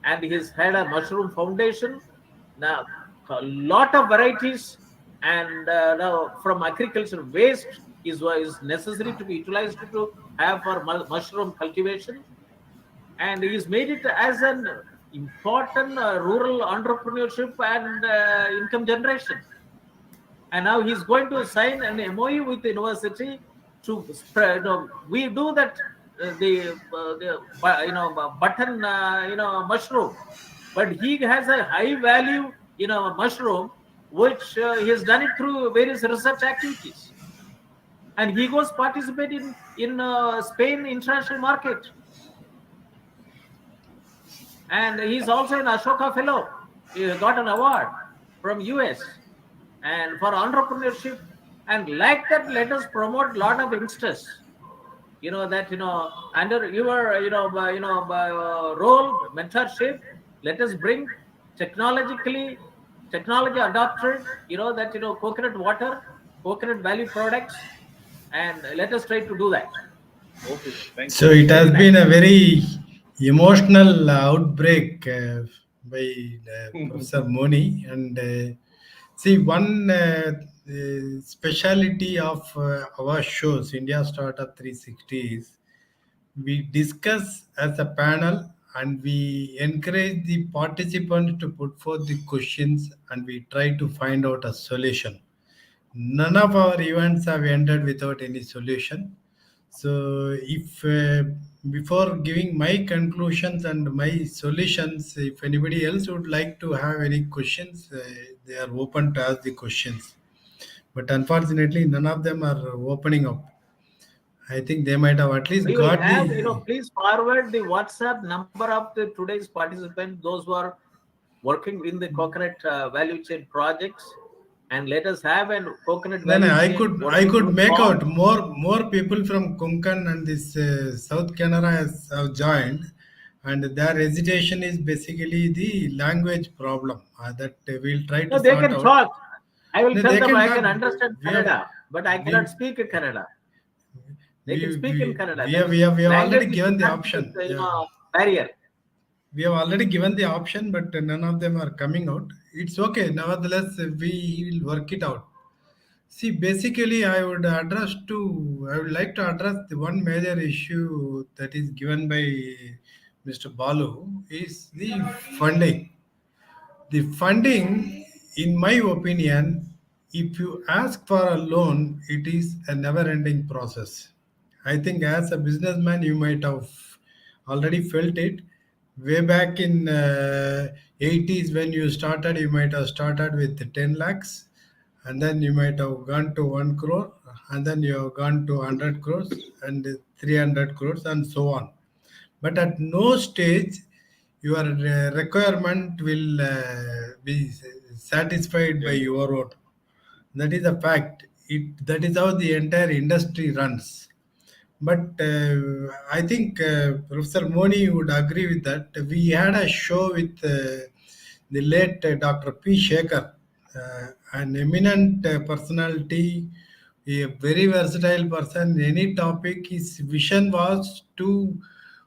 and he's had a mushroom foundation. Now, a lot of varieties, and now from agriculture waste is necessary to be utilized to have for mushroom cultivation, and he's made it as an important rural entrepreneurship and income generation. And now he's going to sign an MOU with the university to spread. We do that button mushroom, but he has a high value mushroom, which he has done it through various research activities, and he goes participate in Spain international market, and he's also an Ashoka Fellow. He got an award from US and for entrepreneurship. And like that, let us promote a lot of youngsters. Under your role mentorship, let us bring technology adopted. Coconut water, coconut value products, and let us try to do that. Okay, thank you. So it has been a very emotional outbreak by Professor Moni. And see, one speciality of our shows, India Startup 360, is we discuss as a panel and we encourage the participants to put forth the questions and we try to find out a solution. None of our events have ended without any solution. So, if before giving my conclusions and my solutions, if anybody else would like to have any questions, they are open to ask the questions. But unfortunately, none of them are opening up. I think they might have at least We will got have, the. please forward the WhatsApp number of the today's participants, those who are working in the coconut value chain projects, and let us have a coconut No, no, value I chain could working group make formed. out more people from Konkan and this South Canada have joined, and their hesitation is basically the language problem that we'll try No, to they sort can out. talk. I will No, tell they them can I talk. can understand We have Kannada, but I cannot we speak Kannada. They can we speak in Kannada. we That have, is, we have already language is given the not option. Yeah, barrier. we have already given the option, but none of them are coming out. It's okay. Nevertheless, we will work it out. See, basically, I would like to address the one major issue that is given by Mr. Balu is the funding. The funding, in my opinion, if you ask for a loan, it is a never-ending process. I think as a businessman, you might have already felt it. Way back in 80s when you started, you might have started with 10 lakhs, and then you might have gone to 1 crore, and then you have gone to 100 crores and 300 crores and so on. But at no stage your requirement will be satisfied by your own. That is a fact. That is how the entire industry runs. But I think Professor Moni would agree with that. We had a show with the late Dr. P. Shekhar, an eminent personality, a very versatile person. Any topic, his vision was to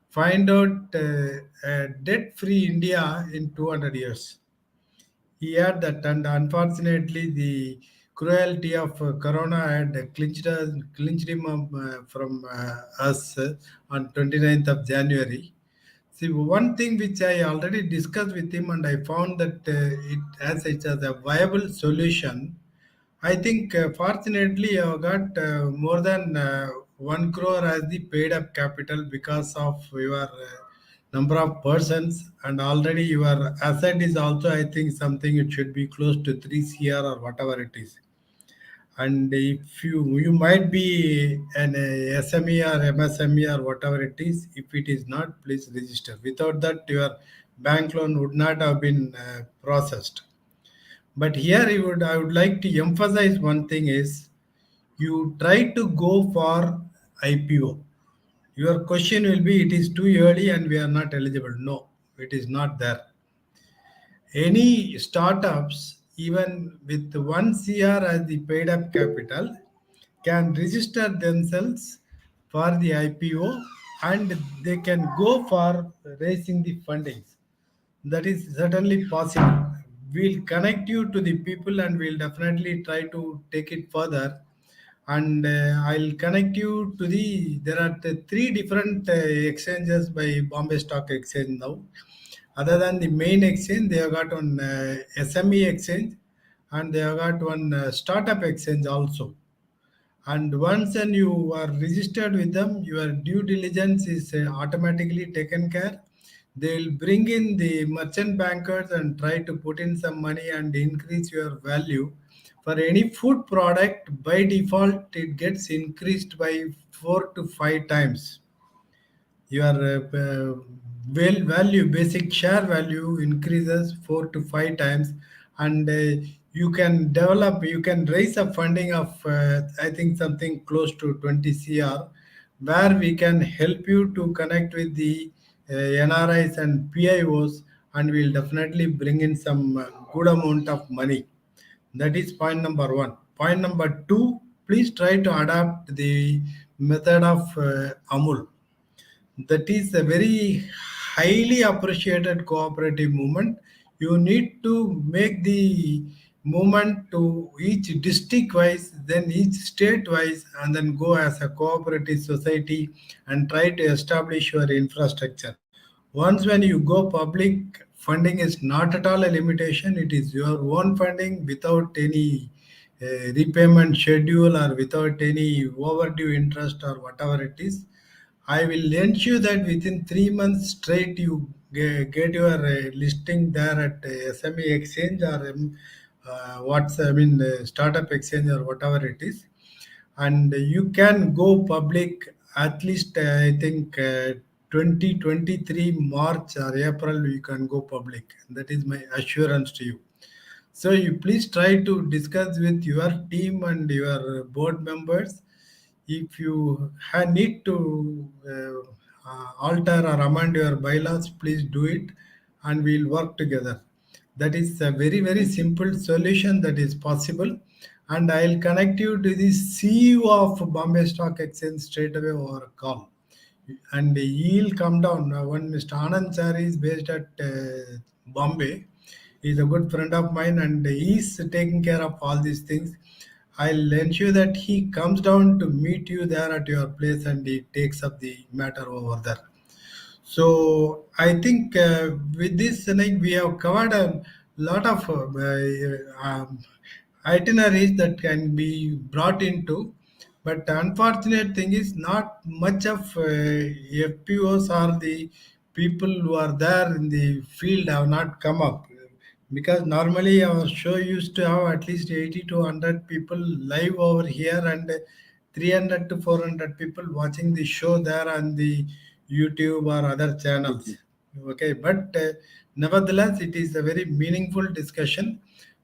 find out a debt-free India in 200 years. He had that, and unfortunately, the cruelty of Corona had clinched him up, from us on 29th of January. See, one thing which I already discussed with him, and I found that it as a viable solution. I think fortunately I got more than 1 crore as the paid up capital because of your number of persons, and already your asset is also, I think, something it should be close to 3 CR or whatever it is. And if you might be an SME or MSME or whatever it is, if it is not, please register. Without that, your bank loan would not have been processed. But here I would like to emphasize one thing is you try to go for IPO. Your question will be it is too early and we are not eligible. No, it is not there. Any startups, even with 1 CR as the paid up capital, can register themselves for the IPO, and they can go for raising the fundings. That is certainly possible. We'll connect you to the people and we'll definitely try to take it further. And I'll connect you to there are three different exchanges by Bombay Stock Exchange now. Other than the main exchange, they have got one SME exchange, and they have got one startup exchange also. And once and you are registered with them, your due diligence is automatically taken care. They'll bring in the merchant bankers and try to put in some money and increase your value. For any food product, by default, it gets increased by 4 to 5 times. Your value, basic share value increases 4 to 5 times, and you can raise a funding of I think something close to 20 cr, where we can help you to connect with the NRIs and PIOs, and we'll definitely bring in some good amount of money. That is point number one. Point number two, please try to adapt the method of Amul. That is a very highly appreciated cooperative movement. You need to make the movement to each district wise, then each state wise, and then go as a cooperative society and try to establish your infrastructure. Once when you go public, funding is not at all a limitation. It is your own funding without any repayment schedule or without any overdue interest or whatever it is. I will ensure that within 3 months straight you get your listing there at SME exchange or startup exchange or whatever it is, and you can go public at least I think 2023 March or April you can go public. That is my assurance to you. So you please try to discuss with your team and your board members. If you need to alter or amend your bylaws, please do it, and we'll work together. That is a very, very simple solution that is possible. And I'll connect you to the CEO of Bombay Stock Exchange straight away over a call. And he'll come down. One Mr. Anand Chari is based at Bombay. He's a good friend of mine, and he's taking care of all these things. I'll ensure that he comes down to meet you there at your place and he takes up the matter over there. So I think with this, like, we have covered a lot of itineraries that can be brought into. But the unfortunate thing is not much of FPOs or the people who are there in the field have not come up, because normally our show used to have at least 80 to 100 people live over here, and 300 to 400 people watching the show there on the YouTube or other channels. Okay, but nevertheless, it is a very meaningful discussion.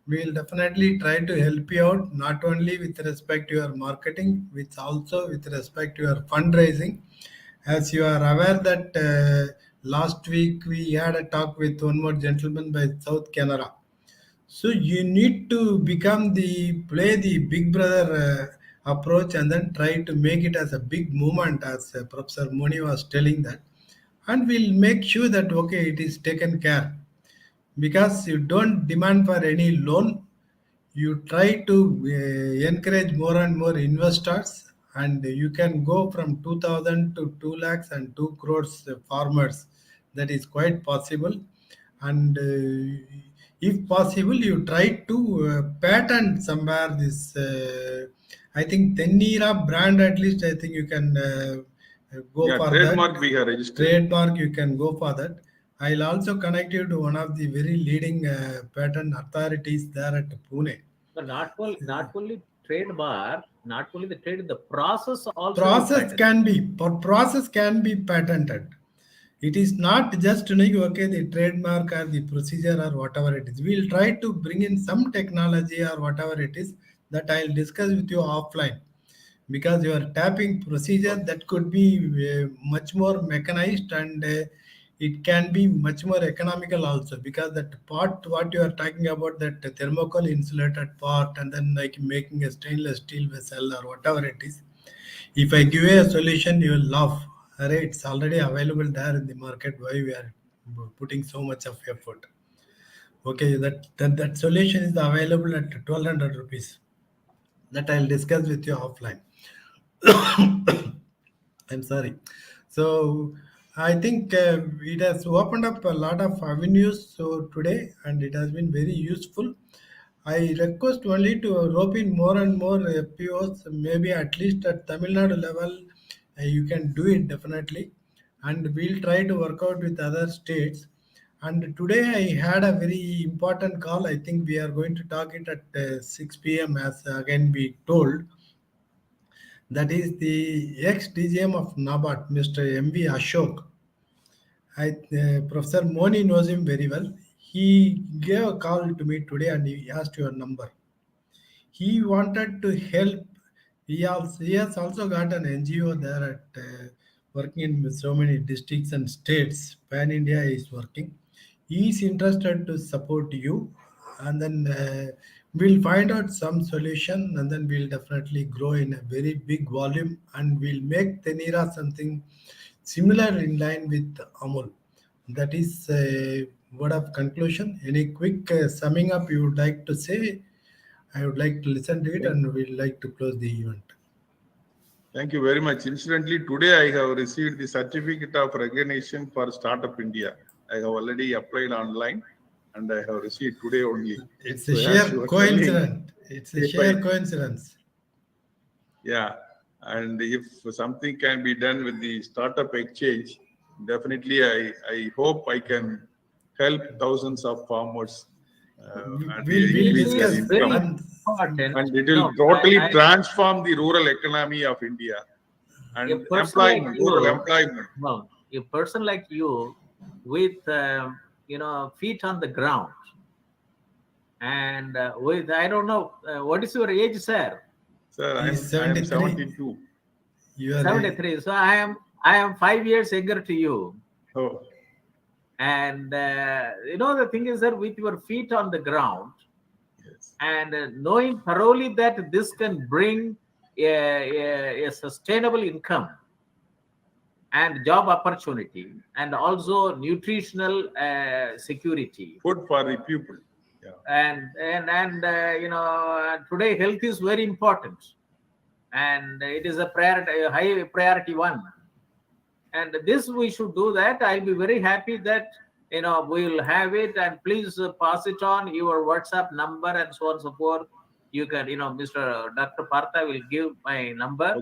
We'll definitely try to help you out, not only with respect to your marketing, which also with respect to your fundraising. As you are aware that last week we had a talk with one more gentleman by South Canara. So you need to play the big brother approach, and then try to make it as a big movement, as Professor Moni was telling that. And we'll make sure that, okay, it is taken care, because you don't demand for any loan. You try to encourage more and more investors, and you can go from 2000 to 2 lakhs and 2 crores farmers. That is quite possible. And if possible, you try to patent somewhere this I think Tenira brand, at least I think you can go Yeah, for trademark that. we have registered. Trademark, you can go for that. I'll also connect you to one of the very leading patent authorities there at Pune. But not only trademark, not only the trade, the process also. Process can be patented. It is not just okay, the trademark or the procedure or whatever it is. We'll try to bring in some technology or whatever it is that I'll discuss with you offline, because your tapping procedure that could be much more mechanized, and it can be much more economical also, because that part what you are talking about, that thermocol insulated part, and then like making a stainless steel vessel or whatever it is, If I give you a solution, you will laugh. Array, it's already available there in the market. Why we are putting so much of effort? Okay, that solution is available at 1200 rupees. That I'll discuss with you offline. I'm sorry. So I think it has opened up a lot of avenues so today, and it has been very useful. I request only to rope in more and more POs, maybe at least at Tamil Nadu level, you can do it definitely, and we'll try to work out with other states. And today I had a very important call. I think we are going to talk it at 6 p.m. as again we told. That is the ex-DGM of NABARD, Mr. M.V. Ashok. Professor Moni knows him very well. He gave a call to me today and he asked your number. He wanted to help. He has also got an NGO there at working in so many districts and states. Pan India is working. He is interested to support you, and then we'll find out some solution, and then we'll definitely grow in a very big volume, and we'll make Tenira something similar in line with Amul. That is a word of conclusion. Any quick summing up you would like to say? I would like to listen to it, and we'd like to close the event. Thank you very much. Incidentally, today I have received the certificate of recognition for Startup India. I have already applied online and I have received today only. It's a sheer coincidence. It's a sheer coincidence. Yeah. And if something can be done with the startup exchange, definitely I hope I can help thousands of farmers. And increase their income. And it will totally transform the rural economy of India and employment, rural employment. Well, a person like you with feet on the ground and with I don't know what is your age, sir? Sir, I am 72. You are 73. So I am 5 years younger to you. Oh. And the thing is that with your feet on the ground, yes, and knowing thoroughly that this can bring a sustainable income and job opportunity and also nutritional security, food for the people. Yeah. And today health is very important, and it is a high priority one. And this we should do that. I'll be very happy that we will have it, and please pass it on your WhatsApp number and so on and so forth. You can, Mr. Dr. Partha will give my number.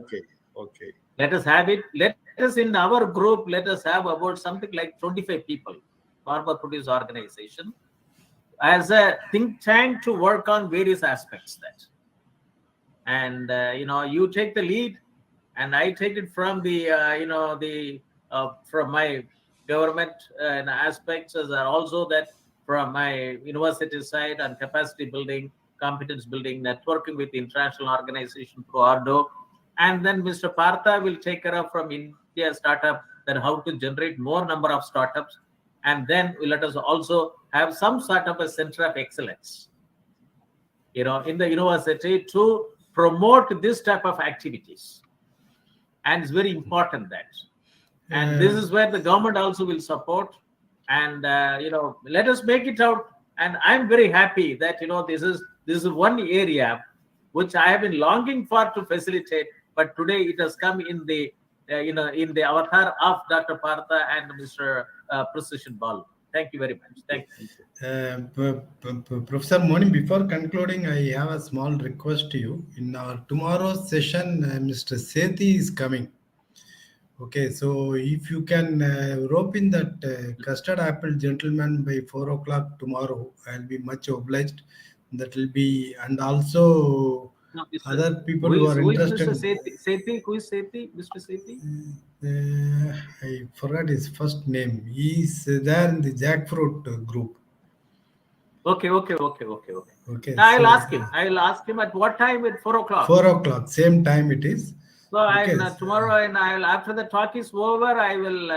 Okay. Let us have it. Let us in our group. Let us have about something like 25 people, farmer produce organization, as a think tank to work on various aspects. That, and you take the lead. And I take it from from my government aspects, as also that from my university side and capacity building, competence building, networking with international organization through ARDO. And then Mr. Partha will take care of from India startup, then how to generate more number of startups. And then let us also have some sort of a center of excellence, in the university to promote this type of activities. And it's very important that, and this is where the government also will support, and let us make it out. And I'm very happy that this is one area which I have been longing for to facilitate, but today it has come in the in the avatar of Dr. Partha and Mr. Precision Balu. Thank you very much. Thank you. Professor Moni, before concluding, I have a small request to you. In our tomorrow's session, Mr. Sethi is coming. Okay, so if you can rope in that custard apple gentleman by 4 o'clock tomorrow, I'll be much obliged. That will be, and also other people who are interested. Who is Mr. Sethi? Who is Sethi? Mr. Sethi? I forgot his first name. He's there in the jackfruit group. Okay. I'll ask him at what time? At 4 o'clock. 4 o'clock, same time it is. So okay. Tomorrow, and after the talk is over, I will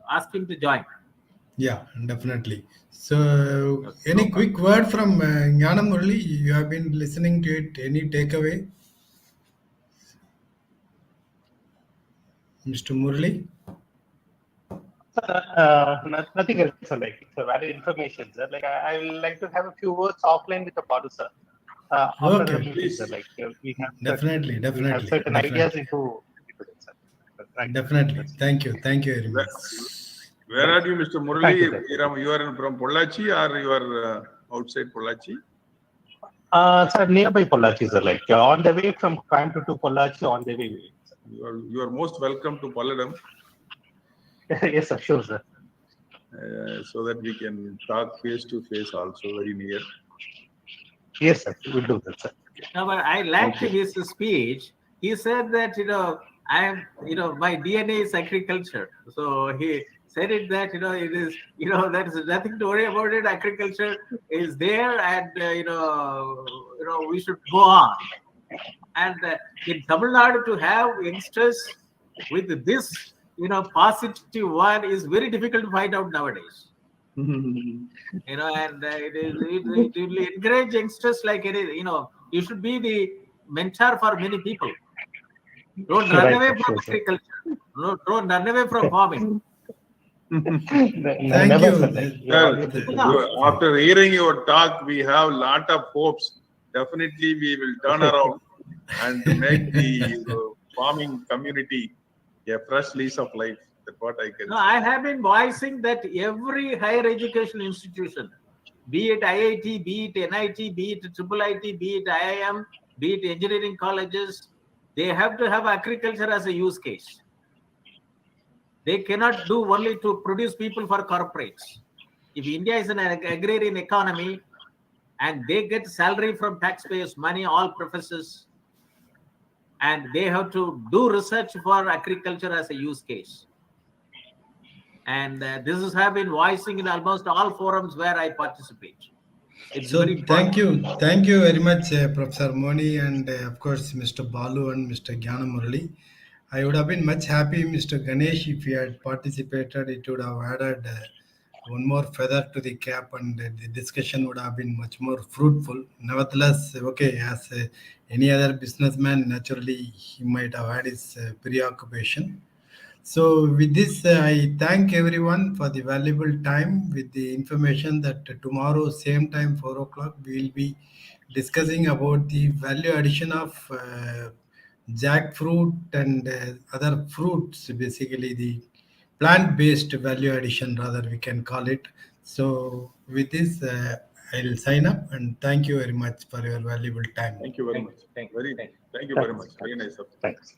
ask him to join. Yeah, definitely. So, any quick word from Jnana Murali? You have been listening to it. Any takeaway? Mr. Murli? Nothing else, sir. Like it's a valid information, sir. Like I will like to have a few words offline with the Balu, sir. After the Okay, meeting, sir. Like we have definitely, we have definitely, certain ideas definitely, into this, sir. Right. definitely. Thank you very Where, much. where are you, Mr. Murli? Thank you, sir. You are from Pollachi or you are outside Pollachi? Sir, nearby Pollachi, sir. Like on the way from Coimbatore to Pollachi, on the way. Sir. You are most welcome to Palladam, Yes, sir. Sure, sir. so that we can talk face to face also very near. Yes, sir. We'll do that, sir. No, but I liked Thank you. his speech. He said that I am my DNA is agriculture. So he said it that it is there is nothing to worry about it. Agriculture is there, and we should go on. And in Tamil Nadu to have youngsters with this positive one is very difficult to find out nowadays. And it will encourage youngsters like you should be the mentor for many people. Don't run Right, away sir. from Sure, sir. agriculture. No, don't run away from farming. Thank Never, you. sir. Like, we are Sir, always with you. after hearing your talk, we have lot of hopes. Definitely, we will turn around and make the farming community a fresh lease of life. That's what I can No, say. I have been voicing that every higher education institution, be it IIT, be it NIT, be it IIIT, be it IIM, be it engineering colleges, they have to have agriculture as a use case. They cannot do only to produce people for corporates. If India is an agrarian economy and they get salary from taxpayers' money, all professors, and they have to do research for agriculture as a use case. And this is have been voicing in almost all forums where I participate. It's So very important. thank you very much, Professor Moni, and of course Mr. Balu and Mr. Gyanamurali. I would have been much happy, Mr. Ganesh, if you had participated. It would have added one more feather to the cap, and the discussion would have been much more fruitful. Nevertheless, okay, as any other businessman, naturally he might have had his preoccupation. So with this, I thank everyone for the valuable time with the information that tomorrow, same time, 4 o'clock, we will be discussing about the value addition of jackfruit and other fruits, basically the plant-based value addition, rather we can call it. So with this, I'll sign up and thank you very much for your valuable time. Thank you very much. Thank you. Very, Thank you. thank you very much. Very nice of you. Thanks.